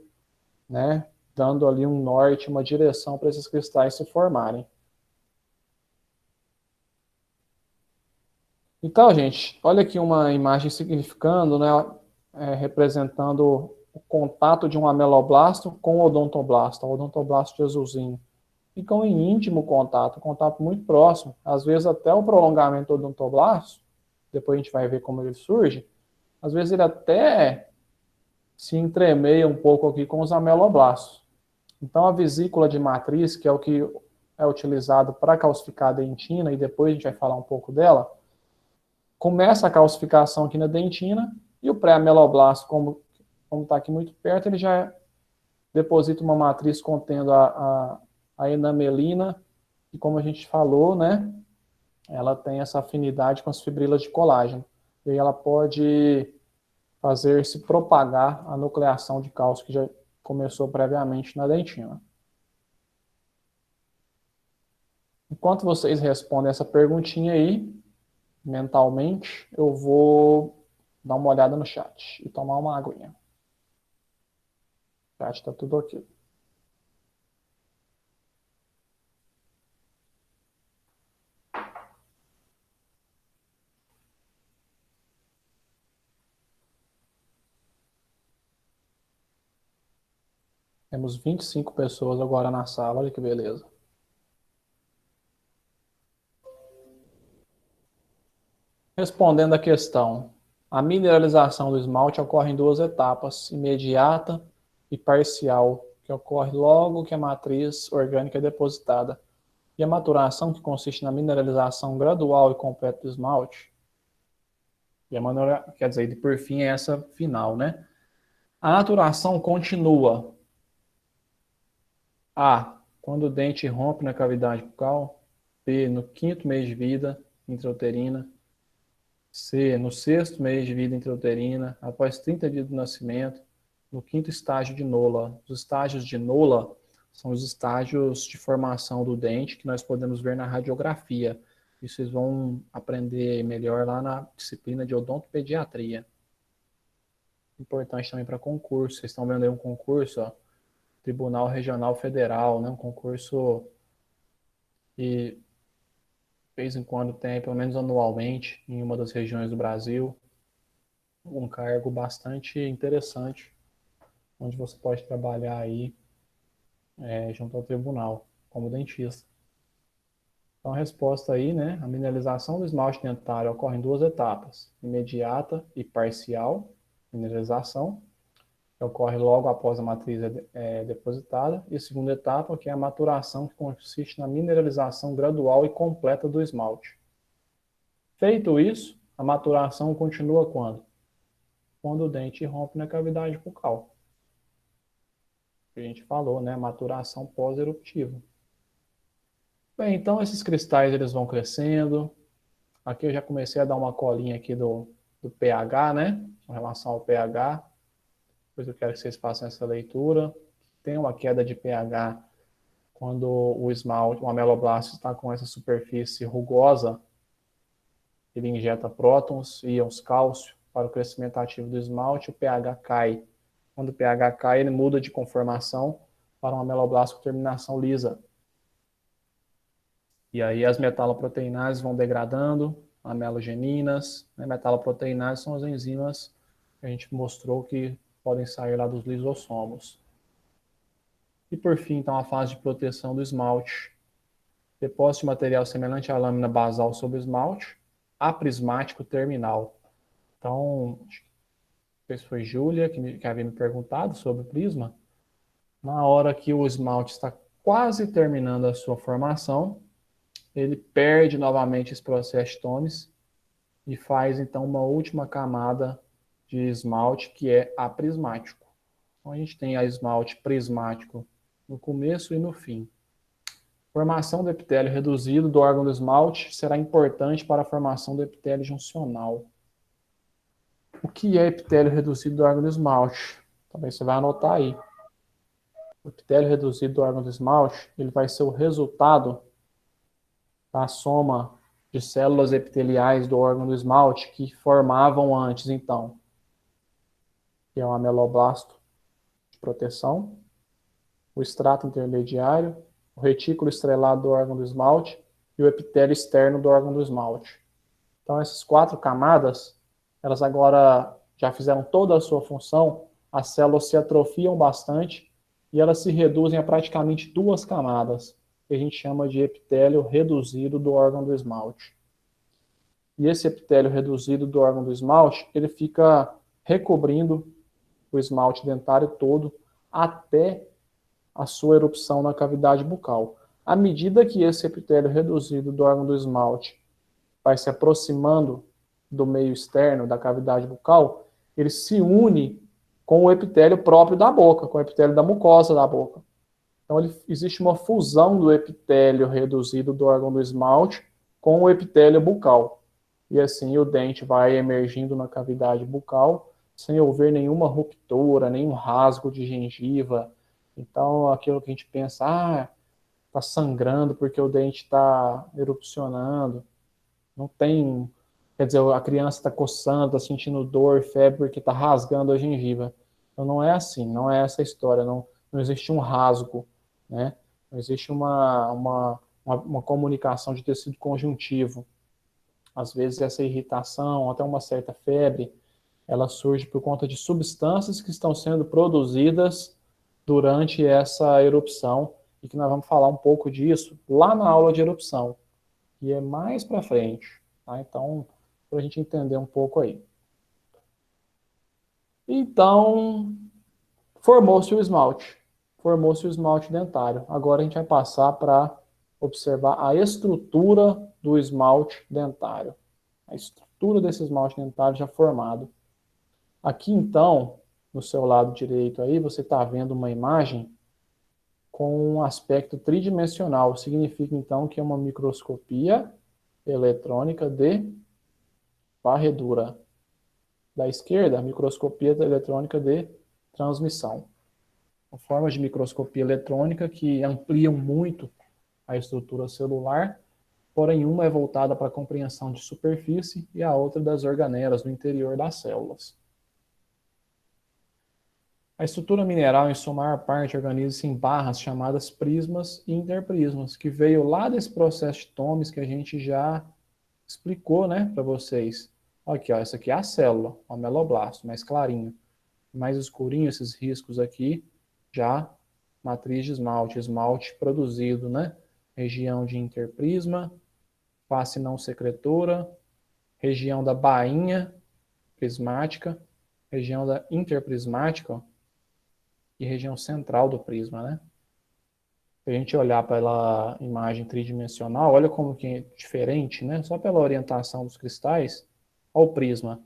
né, dando ali um norte, uma direção para esses cristais se formarem. Então, gente, olha aqui uma imagem significando, né, representando o contato de um ameloblasto com o odontoblasto de azulzinho. Ficam em íntimo contato, contato muito próximo, às vezes até o prolongamento do odontoblasto, depois a gente vai ver como ele surge, às vezes ele até se entremeia um pouco aqui com os ameloblastos. Então a vesícula de matriz, que é o que é utilizado para calcificar a dentina, e depois a gente vai falar um pouco dela, começa a calcificação aqui na dentina, e o pré-ameloblasto, como está aqui muito perto, ele já deposita uma matriz contendo a enamelina, e como a gente falou, né, ela tem essa afinidade com as fibrilas de colágeno, e aí ela pode fazer se propagar a nucleação de cálcio que já começou previamente na dentina. Enquanto vocês respondem essa perguntinha aí, mentalmente, eu vou dar uma olhada no chat e tomar uma aguinha. O chat está tudo ok. Temos 25 pessoas agora na sala, olha que beleza. Respondendo à questão, a mineralização do esmalte ocorre em duas etapas, imediata e parcial, que ocorre logo que a matriz orgânica é depositada. E a maturação, que consiste na mineralização gradual e completa do esmalte, e a maneira, quer dizer, por fim, é essa final, né? A maturação continua. A, quando o dente rompe na cavidade bucal. B, no 5º mês de vida intrauterina. C, no 6º mês de vida intrauterina, após 30 dias do nascimento, no 5º estágio de Nola. Os estágios de Nola são os estágios de formação do dente que nós podemos ver na radiografia. Isso vocês vão aprender melhor lá na disciplina de odontopediatria. Importante também para concurso. Vocês estão vendo aí um concurso, ó, Tribunal Regional Federal, né? Um concurso que de vez em quando tem, pelo menos anualmente, em uma das regiões do Brasil, um cargo bastante interessante, onde você pode trabalhar aí junto ao tribunal, como dentista. Então a resposta aí, né, a mineralização do esmalte dentário ocorre em duas etapas, imediata e parcial, mineralização, que ocorre logo após a matriz depositada, e a segunda etapa, que é a maturação, que consiste na mineralização gradual e completa do esmalte. Feito isso, a maturação continua quando? Quando o dente rompe na cavidade bucal. que a gente falou, né? Maturação pós-eruptiva. Bem, então esses cristais eles vão crescendo. Aqui eu já comecei a dar uma colinha aqui do pH, né? Com relação ao pH. Depois eu quero que vocês façam essa leitura. Tem uma queda de pH quando o esmalte, o ameloblasto está com essa superfície rugosa. Ele injeta prótons, íons cálcio para o crescimento ativo do esmalte, o pH cai. Quando o pH cai, ele muda de conformação para um ameloblasto com terminação lisa. E aí as metaloproteinases vão degradando, amelogeninas, né? Metaloproteinases são as enzimas que a gente mostrou que podem sair lá dos lisossomos. E por fim, então, a fase de proteção do esmalte. Depósito de material semelhante à lâmina basal sobre o esmalte, aprismático terminal. Então, não sei se foi Júlia que havia me perguntado sobre o prisma. Na hora que o esmalte está quase terminando a sua formação, ele perde novamente esse processo de Thomes e faz então uma última camada de esmalte que é aprismático. Então a gente tem a esmalte prismático no começo e no fim. Formação do epitélio reduzido do órgão do esmalte será importante para a formação do epitélio juncional. O que é epitélio reduzido do órgão do esmalte? Também você vai anotar aí. O epitélio reduzido do órgão do esmalte, ele vai ser o resultado da soma de células epiteliais do órgão do esmalte que formavam antes, então, que é o ameloblasto de proteção, o estrato intermediário, o retículo estrelado do órgão do esmalte e o epitélio externo do órgão do esmalte. Então, essas 4 camadas, elas agora já fizeram toda a sua função, as células se atrofiam bastante e elas se reduzem a praticamente 2 camadas, que a gente chama de epitélio reduzido do órgão do esmalte. E esse epitélio reduzido do órgão do esmalte, ele fica recobrindo o esmalte dentário todo até a sua erupção na cavidade bucal. À medida que esse epitélio reduzido do órgão do esmalte vai se aproximando do meio externo da cavidade bucal, ele se une com o epitélio próprio da boca, com o epitélio da mucosa da boca. Então, existe uma fusão do epitélio reduzido do órgão do esmalte com o epitélio bucal. E assim o dente vai emergindo na cavidade bucal sem haver nenhuma ruptura, nenhum rasgo de gengiva. Então, aquilo que a gente pensa, está sangrando porque o dente está erupcionando. Não tem, quer dizer, a criança está coçando, está sentindo dor, febre porque está rasgando a gengiva. Então, não é assim, não é essa a história, não existe um rasgo, né? Não existe uma comunicação de tecido conjuntivo. Às vezes essa irritação, até uma certa febre, ela surge por conta de substâncias que estão sendo produzidas durante essa erupção e que nós vamos falar um pouco disso lá na aula de erupção, que é mais para frente, tá? Então, para a gente entender um pouco aí. Então, formou-se o esmalte dentário. Agora a gente vai passar para observar a estrutura do esmalte dentário. A estrutura desse esmalte dentário já formado. Aqui, então, no seu lado direito aí, você está vendo uma imagem com um aspecto tridimensional. Significa, então, que é uma microscopia eletrônica de varredura. Da esquerda, microscopia eletrônica de transmissão. Formas de microscopia eletrônica que ampliam muito a estrutura celular, porém uma é voltada para a compreensão de superfície e a outra das organelas do interior das células. A estrutura mineral, em sua maior parte, organiza-se em barras chamadas prismas e interprismas, que veio lá desse processo de Thomes que a gente já explicou, né, para vocês. Aqui, ó, essa aqui é a célula, o ameloblasto, mais clarinho. Mais escurinho, esses riscos aqui, já matriz de esmalte produzido, né? Região de interprisma, face não secretora, região da bainha prismática, região da interprismática, ó, e região central do prisma, né? Se a gente olhar pela imagem tridimensional, olha como que é diferente, né? Só pela orientação dos cristais, olha o prisma,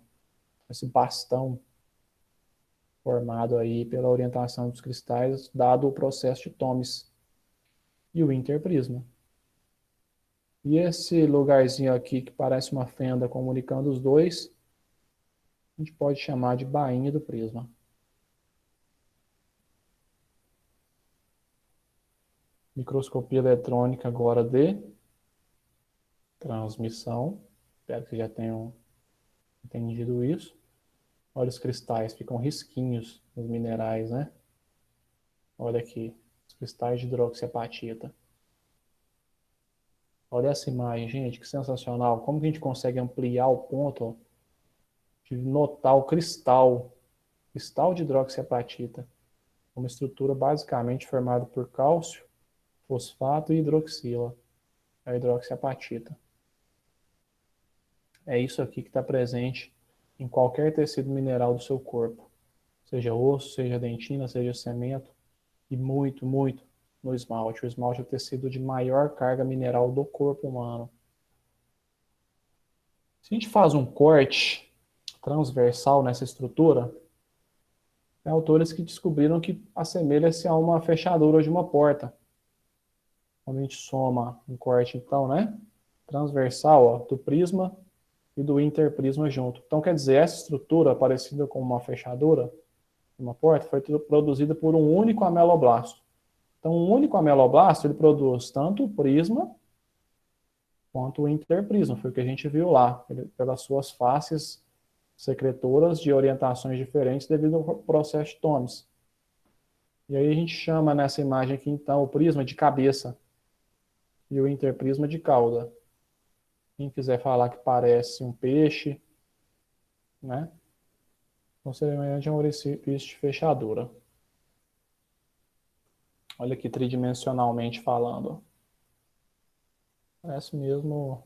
esse bastão. formado aí pela orientação dos cristais, dado o processo de Thomes e o interprisma. E esse lugarzinho aqui que parece uma fenda comunicando os dois, a gente pode chamar de bainha do prisma. Microscopia eletrônica agora de transmissão. Espero que já tenham entendido isso. Olha os cristais, ficam risquinhos nos minerais, né? Olha aqui, os cristais de hidroxiapatita. Olha essa imagem, gente, que sensacional. Como que a gente consegue ampliar o ponto, ó, de notar o cristal de hidroxiapatita, uma estrutura basicamente formada por cálcio, fosfato e hidroxila, a hidroxiapatita. É isso aqui que está presente em qualquer tecido mineral do seu corpo, seja osso, seja dentina, seja cimento, e muito, muito no esmalte. O esmalte é o tecido de maior carga mineral do corpo humano. Se a gente faz um corte transversal nessa estrutura, tem autores que descobriram que assemelha-se a uma fechadura de uma porta. Quando a gente soma um corte, então, né, transversal, ó, do prisma e do interprisma junto. Então, quer dizer, essa estrutura, parecida com uma fechadura de uma porta, foi produzida por um único ameloblasto. Então, um único ameloblasto, ele produz tanto o prisma quanto o interprisma, foi o que a gente viu lá, pelas suas faces secretoras de orientações diferentes devido ao processo de Thomes. E aí a gente chama nessa imagem aqui, então, o prisma de cabeça e o interprisma de cauda. Quem quiser falar que parece um peixe, né? Então, semelhante a um orifício de fechadura. Olha aqui, tridimensionalmente falando. Parece mesmo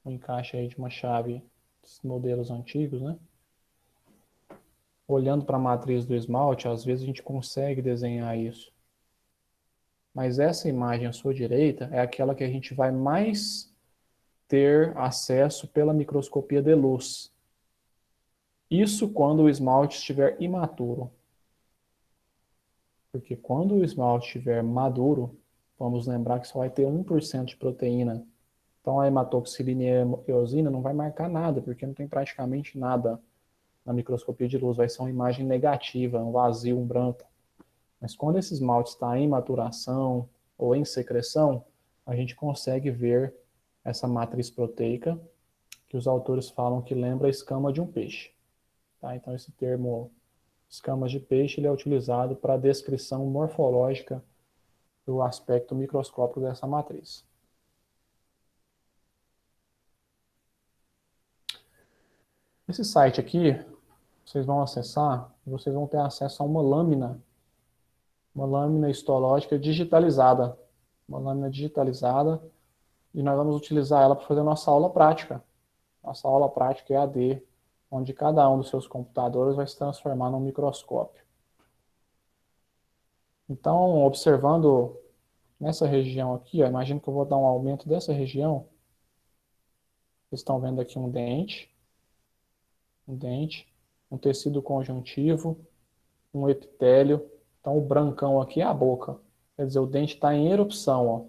um encaixe aí de uma chave dos modelos antigos, né? Olhando para a matriz do esmalte, às vezes a gente consegue desenhar isso. Mas essa imagem à sua direita é aquela que a gente vai mais ter acesso pela microscopia de luz. Isso quando o esmalte estiver imaturo. Porque quando o esmalte estiver maduro, vamos lembrar que só vai ter 1% de proteína. Então a hematoxilina e a eosina não vai marcar nada, porque não tem praticamente nada na microscopia de luz. Vai ser uma imagem negativa, um vazio, um branco. Mas quando esse esmalte está em maturação ou em secreção, a gente consegue ver essa matriz proteica, que os autores falam que lembra a escama de um peixe. Tá? Então esse termo escamas de peixe ele é utilizado para a descrição morfológica do aspecto microscópico dessa matriz. Esse site aqui, vocês vão acessar, vocês vão ter acesso a uma lâmina histológica digitalizada. Uma lâmina digitalizada, e nós vamos utilizar ela para fazer a nossa aula prática. Nossa aula prática EAD, onde cada um dos seus computadores vai se transformar num microscópio. Então, observando nessa região aqui, ó, imagino que eu vou dar um aumento dessa região. Vocês estão vendo aqui um dente, um tecido conjuntivo, um epitélio. Então, o brancão aqui é a boca. Quer dizer, o dente está em erupção. Ó.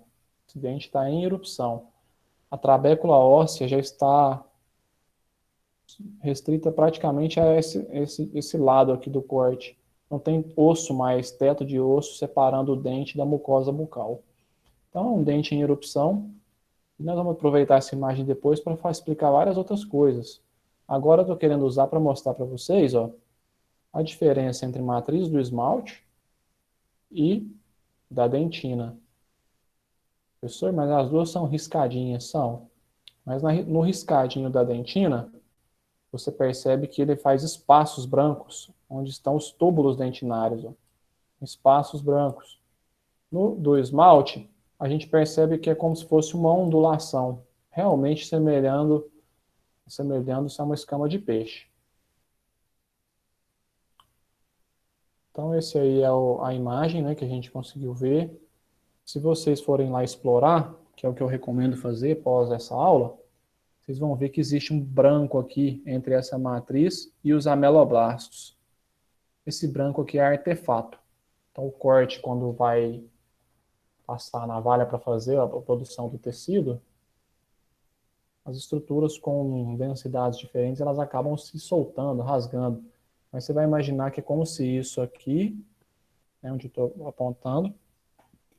Esse dente está em erupção. A trabécula óssea já está restrita praticamente a esse lado aqui do corte. Não tem osso mais, teto de osso separando o dente da mucosa bucal. Então, é um dente em erupção. E nós vamos aproveitar essa imagem depois para explicar várias outras coisas. Agora eu estou querendo usar para mostrar para vocês, ó, a diferença entre matriz do esmalte e da dentina. Professor, mas as duas são riscadinhas, são. Mas no riscadinho da dentina, você percebe que ele faz espaços brancos, onde estão os túbulos dentinários, ó, espaços brancos. No do esmalte, a gente percebe que é como se fosse uma ondulação, realmente semelhando-se a uma escama de peixe. Então, esse aí é a imagem, né, que a gente conseguiu ver. Se vocês forem lá explorar, que é o que eu recomendo fazer após essa aula, vocês vão ver que existe um branco aqui entre essa matriz e os ameloblastos. Esse branco aqui é artefato. Então, o corte, quando vai passar a navalha para fazer a produção do tecido, as estruturas com densidades diferentes, elas acabam se soltando, rasgando. Mas você vai imaginar que é como se isso aqui, né, onde eu estou apontando,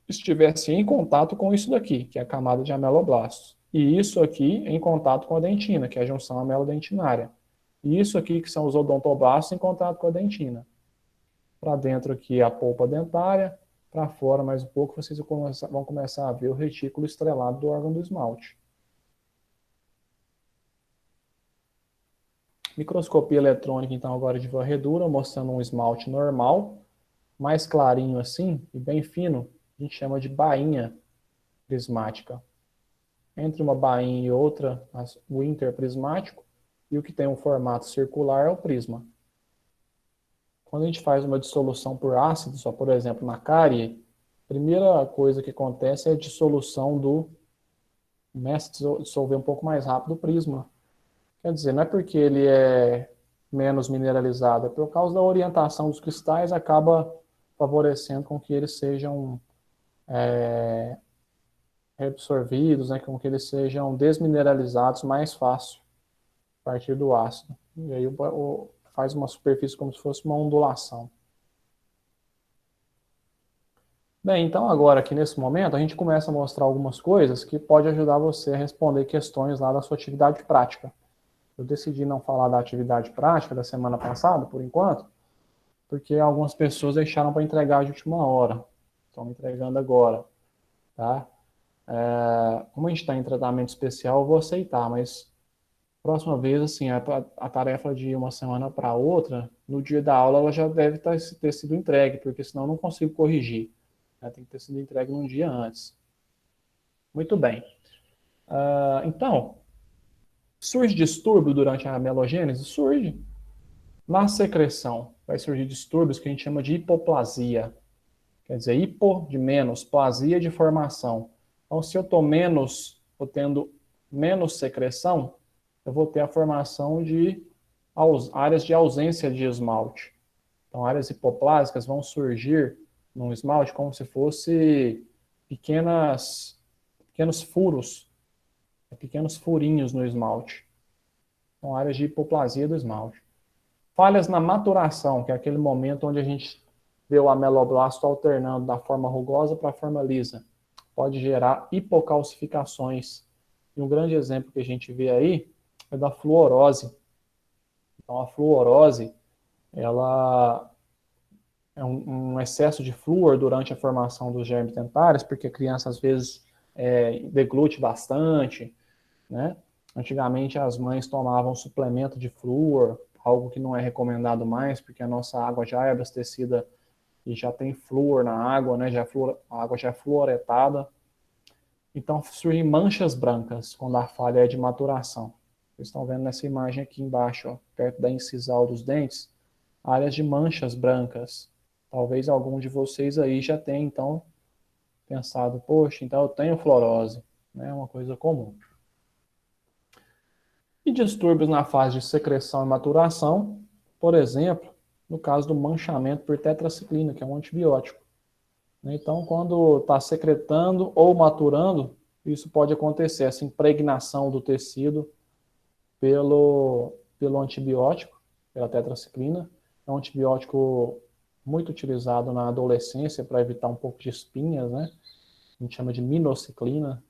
estivesse em contato com isso daqui, que é a camada de ameloblastos. E isso aqui em contato com a dentina, que é a junção amelodentinária. E isso aqui, que são os odontoblastos, em contato com a dentina. Para dentro aqui a polpa dentária, para fora mais um pouco vocês vão começar a ver o retículo estrelado do órgão do esmalte. Microscopia eletrônica, então, agora de varredura, mostrando um esmalte normal, mais clarinho assim, e bem fino, a gente chama de bainha prismática. Entre uma bainha e outra, o interprismático, e o que tem um formato circular é o prisma. Quando a gente faz uma dissolução por ácido, só por exemplo na cárie, a primeira coisa que acontece é a dissolução do... começa a dissolver um pouco mais rápido o prisma. Quer dizer, não é porque ele é menos mineralizado, é por causa da orientação dos cristais, acaba favorecendo com que eles sejam reabsorvidos, né, com que eles sejam desmineralizados mais fácil a partir do ácido. E aí faz uma superfície como se fosse uma ondulação. Bem, então agora aqui nesse momento a gente começa a mostrar algumas coisas que pode ajudar você a responder questões lá da sua atividade prática. Eu decidi não falar da atividade prática da semana passada, por enquanto, porque algumas pessoas deixaram para entregar de última hora. Estão entregando agora, tá? Como a gente está em tratamento especial, eu vou aceitar, mas próxima vez, assim, a tarefa de uma semana para outra, no dia da aula, ela já deve ter sido entregue, porque senão eu não consigo corrigir. Né? Tem que ter sido entregue num dia antes. Muito bem. Então, surge distúrbio durante a amelogênese? Surge. Na secreção, vai surgir distúrbios que a gente chama de hipoplasia. Quer dizer, hipo de menos, plasia de formação. Então, se eu estou tendo menos secreção, eu vou ter a formação de áreas de ausência de esmalte. Então, áreas hipoplásicas vão surgir no esmalte como se fosse pequenos furos, pequenos furinhos no esmalte. São áreas de hipoplasia do esmalte. Falhas na maturação, que é aquele momento onde a gente vê o ameloblasto alternando da forma rugosa para a forma lisa. Pode gerar hipocalcificações. E um grande exemplo que a gente vê aí é da fluorose. Então, a fluorose, ela é um excesso de flúor durante a formação dos germes dentários, porque a criança, às vezes, deglute bastante, né? Antigamente, as mães tomavam suplemento de flúor, algo que não é recomendado mais, porque a nossa água já é abastecida e já tem flúor na água, né? A água já é fluoretada. Então, surgem manchas brancas quando a falha é de maturação. Vocês estão vendo nessa imagem aqui embaixo, ó, perto da incisal dos dentes, áreas de manchas brancas. Talvez algum de vocês aí já tenha, então, pensado, poxa, então eu tenho fluorose. É uma coisa comum. E distúrbios na fase de secreção e maturação, por exemplo, no caso do manchamento por tetraciclina, que é um antibiótico. Então, quando está secretando ou maturando, isso pode acontecer, essa impregnação do tecido pelo antibiótico, pela tetraciclina. É um antibiótico muito utilizado na adolescência para evitar um pouco de espinhas, né? A gente chama de minociclina,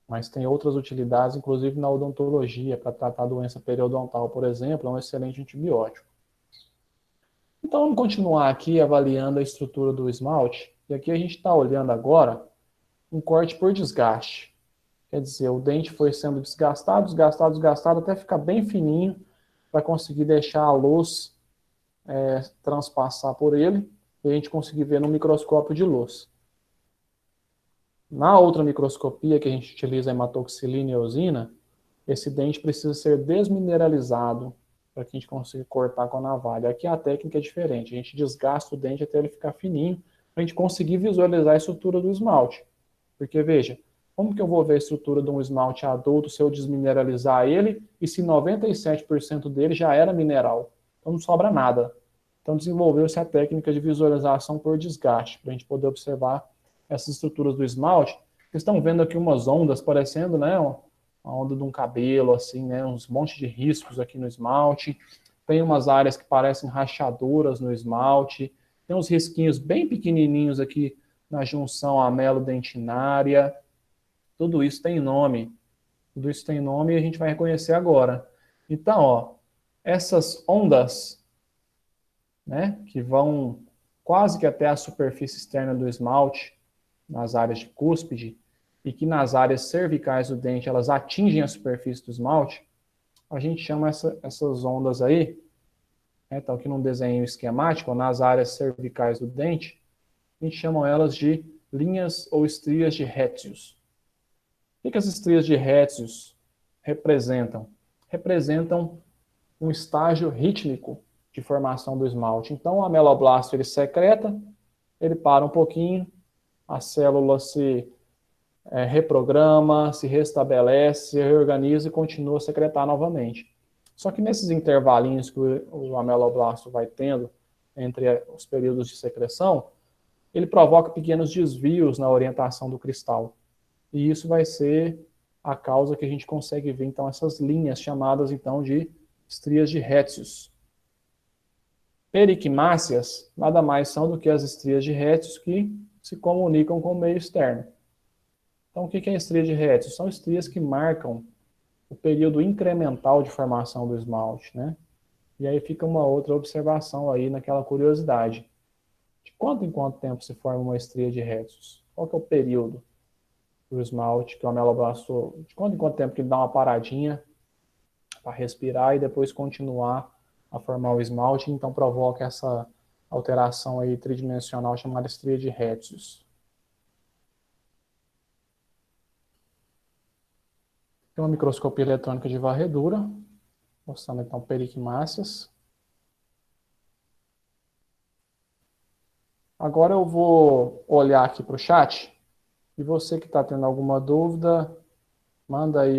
mas tem outras utilidades, inclusive na odontologia, para tratar a doença periodontal, por exemplo, é um excelente antibiótico. Então, vamos continuar aqui avaliando a estrutura do esmalte. E aqui a gente está olhando agora um corte por desgaste. Quer dizer, o dente foi sendo desgastado, até ficar bem fininho, para conseguir deixar a luz transpassar por ele, e a gente conseguir ver no microscópio de luz. Na outra microscopia, que a gente utiliza a hematoxilina e eosina, esse dente precisa ser desmineralizado, para que a gente consiga cortar com a navalha. Aqui a técnica é diferente, a gente desgasta o dente até ele ficar fininho, para a gente conseguir visualizar a estrutura do esmalte. Porque, veja, como que eu vou ver a estrutura de um esmalte adulto se eu desmineralizar ele, e se 97% dele já era mineral? Então não sobra nada. Então, desenvolveu-se a técnica de visualização por desgaste, para a gente poder observar essas estruturas do esmalte. Vocês estão vendo aqui umas ondas parecendo, né, uma onda de um cabelo, assim, né, uns montes de riscos aqui no esmalte. Tem umas áreas que parecem rachaduras no esmalte. Tem uns risquinhos bem pequenininhos aqui na junção amelo-dentinária. Tudo isso tem nome. Tudo isso tem nome e a gente vai reconhecer agora. Então, ó, essas ondas, né, que vão quase que até a superfície externa do esmalte, nas áreas de cúspide, e que nas áreas cervicais do dente elas atingem a superfície do esmalte, a gente chama essas ondas aí, né, então aqui num desenho esquemático, nas áreas cervicais do dente, a gente chama elas de linhas ou estrias de Retzius. O que as estrias de Retzius representam? Representam um estágio rítmico de formação do esmalte. Então, o ameloblasto ele secreta, ele para um pouquinho, a célula se reprograma, se restabelece, se reorganiza e continua a secretar novamente. Só que nesses intervalinhos que o ameloblasto vai tendo entre os períodos de secreção, ele provoca pequenos desvios na orientação do cristal. E isso vai ser a causa que a gente consegue ver, então, essas linhas chamadas, então, de estrias de Retzius. Periquimáceas nada mais são do que as estrias de Retzius que se comunicam com o meio externo. Então, o que é estria de Retzius? São estrias que marcam o período incremental de formação do esmalte, né? E aí fica uma outra observação aí naquela curiosidade. De quanto em quanto tempo se forma uma estria de Retzius? Qual que é o período do esmalte que o ameloblasto, de quanto em quanto tempo que ele dá uma paradinha para respirar e depois continuar a formar o esmalte, então provoca essa alteração aí tridimensional chamada estria de Retzius. Tem uma microscopia eletrônica de varredura, mostrando então periquimáceas. Agora eu vou olhar aqui para o chat, e você que está tendo alguma dúvida, manda aí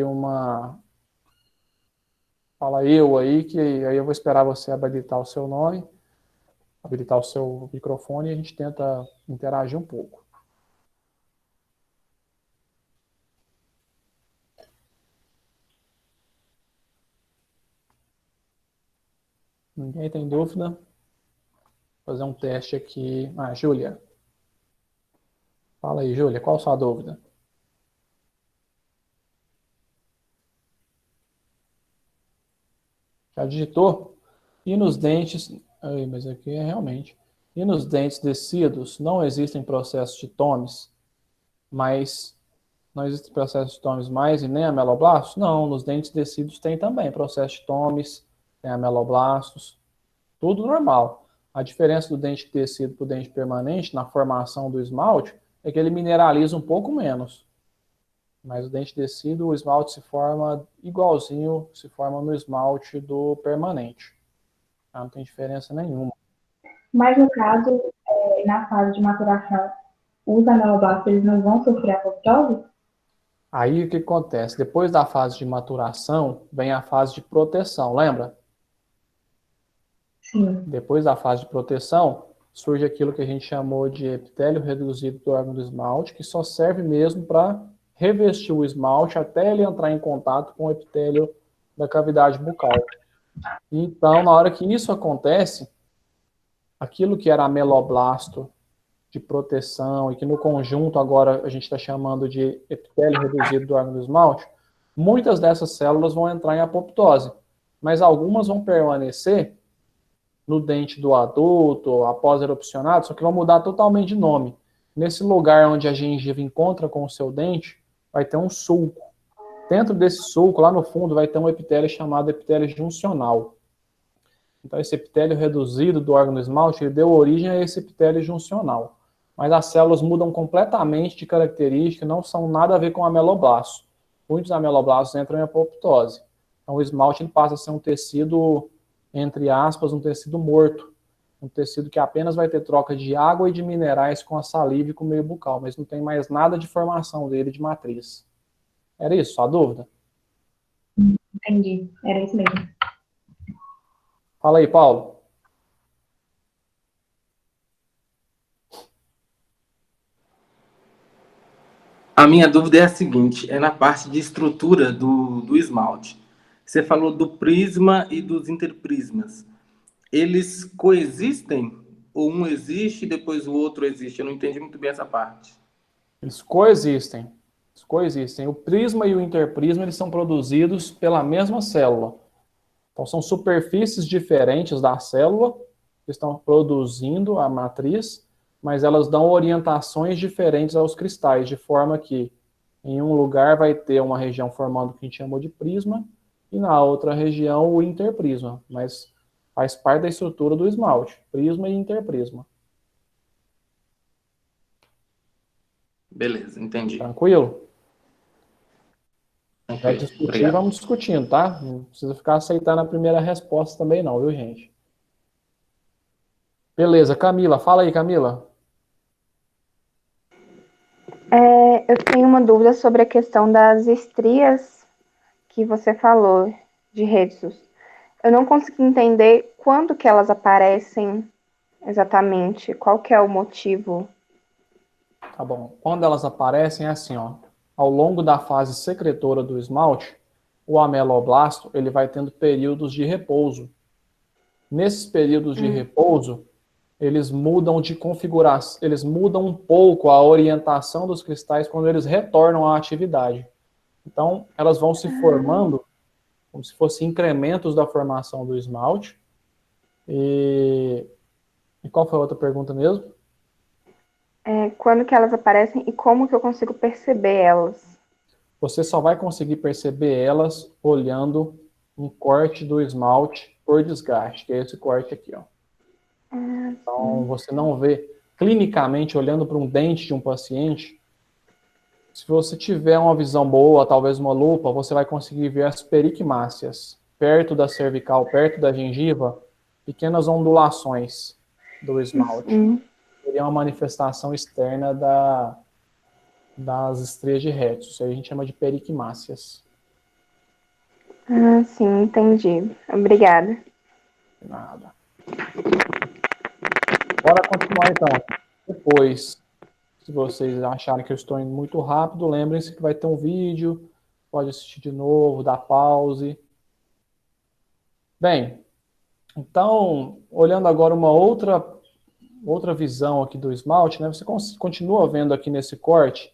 fala eu aí, que aí eu vou esperar você habilitar o seu nome, habilitar o seu microfone e a gente tenta interagir um pouco. Ninguém tem dúvida? Vou fazer um teste aqui. Ah, Júlia. Fala aí, Júlia, qual a sua dúvida? Já digitou? E nos dentes... Aí, mas aqui é realmente... E nos dentes descidos não existem processos de Thomes, mas não existe processo de Thomes mais e nem ameloblastos? Não, nos dentes descidos tem também processo de Thomes, tem ameloblastos, tudo normal. A diferença do dente descido para o dente permanente na formação do esmalte é que ele mineraliza um pouco menos. Mas o dente descido, o esmalte se forma igualzinho, se forma no esmalte do permanente. Não tem diferença nenhuma. Mas no caso, na fase de maturação, os ameloblastos eles não vão sofrer apoptose? Aí o que acontece? Depois da fase de maturação, vem a fase de proteção, lembra? Sim. Depois da fase de proteção, surge aquilo que a gente chamou de epitélio reduzido do órgão do esmalte, que só serve mesmo para revestir o esmalte até ele entrar em contato com o epitélio da cavidade bucal. Então, na hora que isso acontece, aquilo que era ameloblasto de proteção e que no conjunto agora a gente está chamando de epitélio reduzido do órgão do esmalte, muitas dessas células vão entrar em apoptose, mas algumas vão permanecer no dente do adulto, após erupcionado, só que vão mudar totalmente de nome. Nesse lugar onde a gengiva encontra com o seu dente, vai ter um sulco. Dentro desse sulco, lá no fundo, vai ter um epitélio chamado epitélio juncional. Então, esse epitélio reduzido do órgão do esmalte, ele deu origem a esse epitélio juncional. Mas as células mudam completamente de característica, não são nada a ver com ameloblasto. Muitos ameloblastos entram em apoptose. Então, o esmalte ele passa a ser um tecido, entre aspas, um tecido morto. Um tecido que apenas vai ter troca de água e de minerais com a saliva e com o meio bucal, mas não tem mais nada de formação dele de matriz. Era isso, sua dúvida? Entendi, era isso mesmo. Fala aí, Paulo. A minha dúvida é a seguinte, é na parte de estrutura do esmalte. Você falou do prisma e dos interprismas. Eles coexistem? Ou um existe e depois o outro existe? Eu não entendi muito bem essa parte. Eles coexistem. Eles coexistem. O prisma e o interprisma eles são produzidos pela mesma célula. Então, são superfícies diferentes da célula que estão produzindo a matriz, mas elas dão orientações diferentes aos cristais, de forma que em um lugar vai ter uma região formando o que a gente chamou de prisma, e na outra região o interprisma, mas faz parte da estrutura do esmalte, prisma e interprisma. Beleza, entendi. Tranquilo? Vai Tranquilo. discutir, Obrigado. vamos discutindo, tá? Não precisa ficar aceitando a primeira resposta também não, viu, gente? Beleza, Camila, fala aí, Camila. Eu tenho uma dúvida sobre a questão das estrias que você falou de Rhesus. Eu não consegui entender quando que elas aparecem exatamente, qual que é o motivo. Tá bom. Quando elas aparecem é assim, ó. Ao longo da fase secretora do esmalte, o ameloblasto ele vai tendo períodos de repouso. Nesses períodos de repouso, eles mudam de configuração, eles mudam um pouco a orientação dos cristais quando eles retornam à atividade. Então, elas vão se formando como se fossem incrementos da formação do esmalte. E qual foi a outra pergunta mesmo? Quando que elas aparecem e como que eu consigo perceber elas? Você só vai conseguir perceber elas olhando um corte do esmalte por desgaste, que é esse corte aqui, ó. Então, você não vê clinicamente olhando para um dente de um paciente. Se você tiver uma visão boa, talvez uma lupa, você vai conseguir ver as periquimáceas perto da cervical, perto da gengiva, pequenas ondulações do esmalte. Seria uma manifestação externa das estrias de Rhesus. Isso aí a gente chama de periquimáceas. Sim, entendi. Obrigada. Nada. Bora continuar então. Depois, se vocês acharem que eu estou indo muito rápido, lembrem-se que vai ter um vídeo, pode assistir de novo, dar pause. Bem, então, olhando agora uma outra visão aqui do esmalte, né? Você continua vendo aqui nesse corte,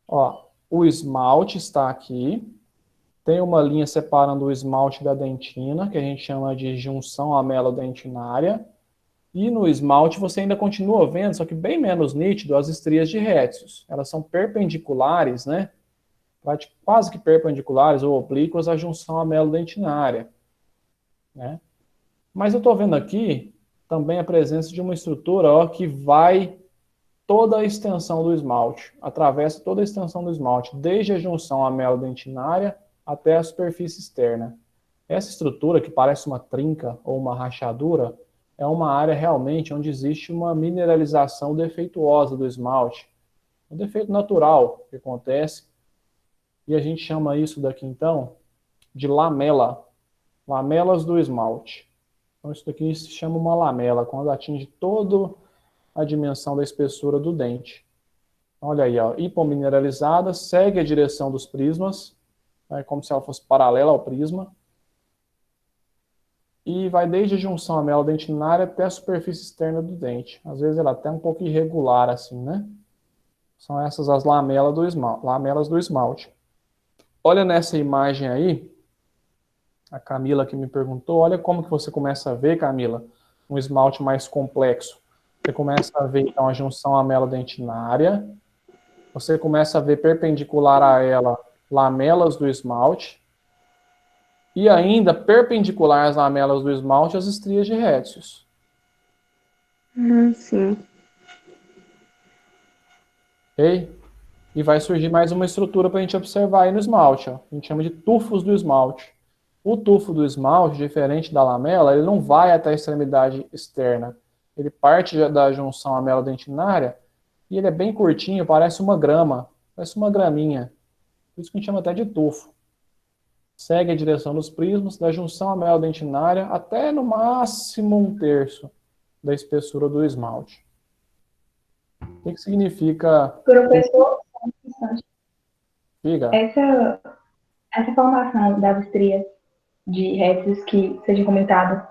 ó, o esmalte está aqui, tem uma linha separando o esmalte da dentina, que a gente chama de junção amelodentinária, e no esmalte você ainda continua vendo, só que bem menos nítido, as estrias de Rhesus. Elas são perpendiculares, né? Quase que perpendiculares ou oblíquas à junção amelodentinária, né? Mas eu estou vendo aqui também a presença de uma estrutura, ó, que vai toda a extensão do esmalte, atravessa toda a extensão do esmalte, desde a junção amelodentinária até a superfície externa. Essa estrutura, que parece uma trinca ou uma rachadura, é uma área realmente onde existe uma mineralização defeituosa do esmalte. Um defeito natural que acontece, e a gente chama isso daqui então de lamela, lamelas do esmalte. Então isso daqui se chama uma lamela, quando atinge toda a dimensão da espessura do dente. Olha aí, ó, hipomineralizada, segue a direção dos prismas, é como se ela fosse paralela ao prisma, e vai desde a junção amelodentinária até a superfície externa do dente. Às vezes ela é até um pouco irregular assim, né? São essas as lamelas do esmalte. Olha nessa imagem aí, a Camila que me perguntou, olha como que você começa a ver, Camila, um esmalte mais complexo. Você começa a ver então a junção amelodentinária, você começa a ver perpendicular a ela lamelas do esmalte, e ainda perpendicular às lamelas do esmalte as estrias de Rhesus. Sim. Ok? E vai surgir mais uma estrutura para a gente observar aí no esmalte. Ó. A gente chama de tufos do esmalte. O tufo do esmalte, diferente da lamela, ele não vai até a extremidade externa. Ele parte da junção amelodentinária e ele é bem curtinho, parece uma grama, parece uma graminha. Por isso que a gente chama até de tufo. Segue a direção dos prismas, da junção amelodentinária até no máximo 1/3 da espessura do esmalte. O que significa... Professor, Diga. Essa formação das estrias de répteis que seja comentado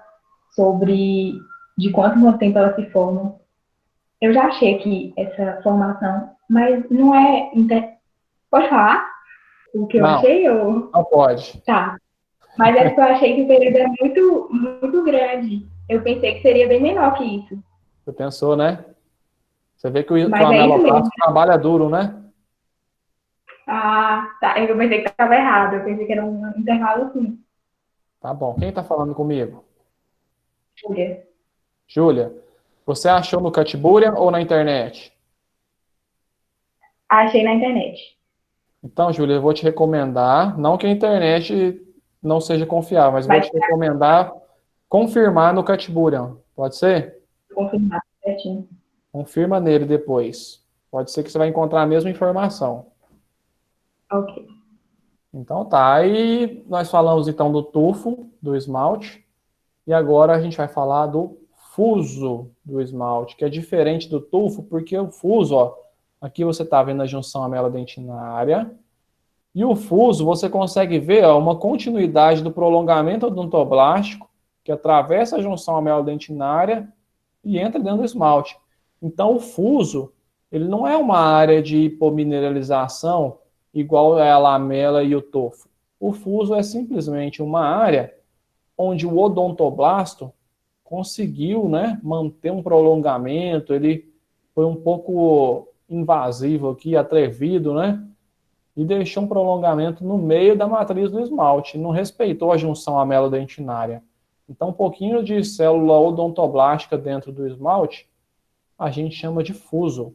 sobre de quanto tempo elas se formam, eu já achei que essa formação, mas não é. Pode falar o que eu Não, achei? Ou... não pode. Tá. Mas é porque eu achei que o período é muito, muito grande. Eu pensei que seria bem menor que isso. Você pensou, né? Você vê que o Mas é isso mesmo. ameloplasto trabalha duro, né? Ah, tá. Eu pensei que estava errado. Eu pensei que era um intervalo assim. Tá bom. Quem tá falando comigo? Júlia. Júlia, você achou no Catburian ou na internet? Achei na internet. Então, Júlia, eu vou te recomendar, não que a internet não seja confiável, mas vou Mas te recomendar confirmar no Catburian. Pode ser? vou confirmar certinho. Confirma nele depois. Pode ser que você vai encontrar a mesma informação. Ok. Então tá, aí nós falamos então do tufo, do esmalte, e agora a gente vai falar do fuso do esmalte, que é diferente do tufo, porque o fuso, ó, aqui você está vendo a junção amelodentinária, e o fuso você consegue ver, ó, uma continuidade do prolongamento odontoblástico, que atravessa a junção amelodentinária e entra dentro do esmalte. Então o fuso, ele não é uma área de hipomineralização igual é a lamela e o tufo. O fuso é simplesmente uma área onde o odontoblasto conseguiu, né, manter um prolongamento, ele foi um pouco invasivo aqui, atrevido, né, e deixou um prolongamento no meio da matriz do esmalte, não respeitou a junção amelodentinária. Então, um pouquinho de célula odontoblástica dentro do esmalte, a gente chama de fuso.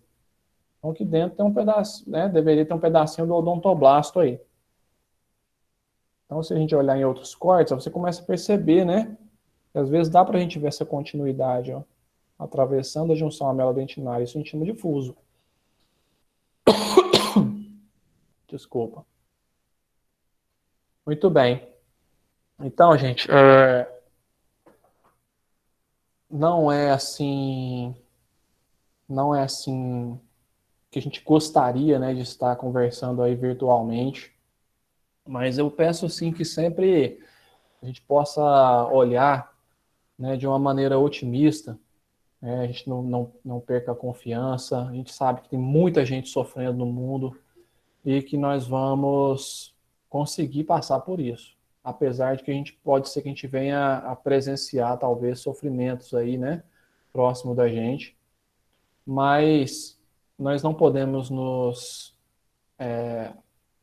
Então, aqui dentro tem um pedaço, né, deveria ter um pedacinho do odontoblasto aí. Então, se a gente olhar em outros cortes, você começa a perceber, né, que às vezes dá para a gente ver essa continuidade, ó, atravessando a junção amelodentinária. Isso a gente chama de fuso. Desculpa. Muito bem. Então, gente, não é assim, não é assim que a gente gostaria, né, de estar conversando aí virtualmente, mas eu peço sim que sempre a gente possa olhar, né, de uma maneira otimista, né, a gente não perca a confiança, a gente sabe que tem muita gente sofrendo no mundo e que nós vamos conseguir passar por isso, apesar de que a gente pode ser que a gente venha a presenciar talvez sofrimentos aí, né, próximo da gente, mas nós não podemos nos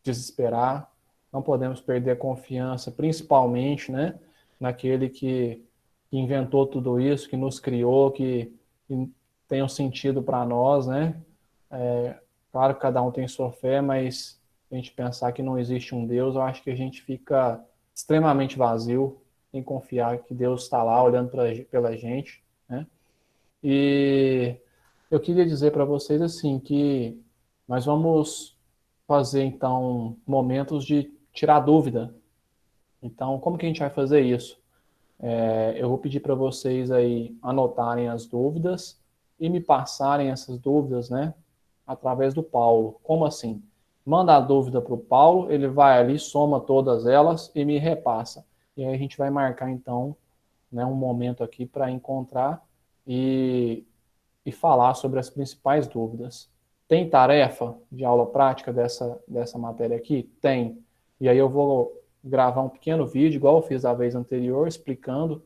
desesperar, não podemos perder a confiança, principalmente, né, naquele que inventou tudo isso, que nos criou, que tem um sentido para nós, né? Claro que cada um tem sua fé, mas se a gente pensar que não existe um Deus, eu acho que a gente fica extremamente vazio em confiar que Deus está lá olhando pela gente, né? E eu queria dizer para vocês assim que nós vamos fazer então momentos de tirar dúvida. Então, como que a gente vai fazer isso? Eu vou pedir para vocês aí anotarem as dúvidas e me passarem essas dúvidas, né, através do Paulo. Como assim? Manda a dúvida para o Paulo, ele vai ali, soma todas elas e me repassa. E aí a gente vai marcar então, né, um momento aqui para encontrar e falar sobre as principais dúvidas. Tem tarefa de aula prática dessa matéria aqui? Tem. E aí eu vou gravar um pequeno vídeo, igual eu fiz da vez anterior, explicando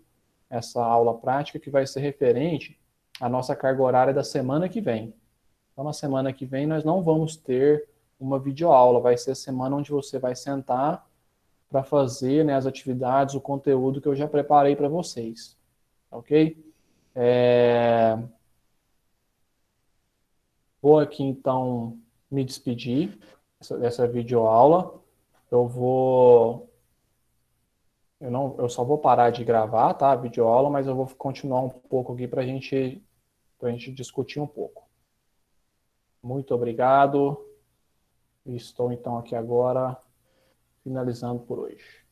essa aula prática que vai ser referente à nossa carga horária da semana que vem. Então, na semana que vem, nós não vamos ter uma videoaula, vai ser a semana onde você vai sentar para fazer, né, as atividades, o conteúdo que eu já preparei para vocês. Ok? Vou aqui, então, me despedir dessa videoaula. Eu vou... eu só vou parar de gravar, tá, a videoaula, mas eu vou continuar um pouco aqui para a gente discutir um pouco. Muito obrigado. Estou, então, aqui agora finalizando por hoje.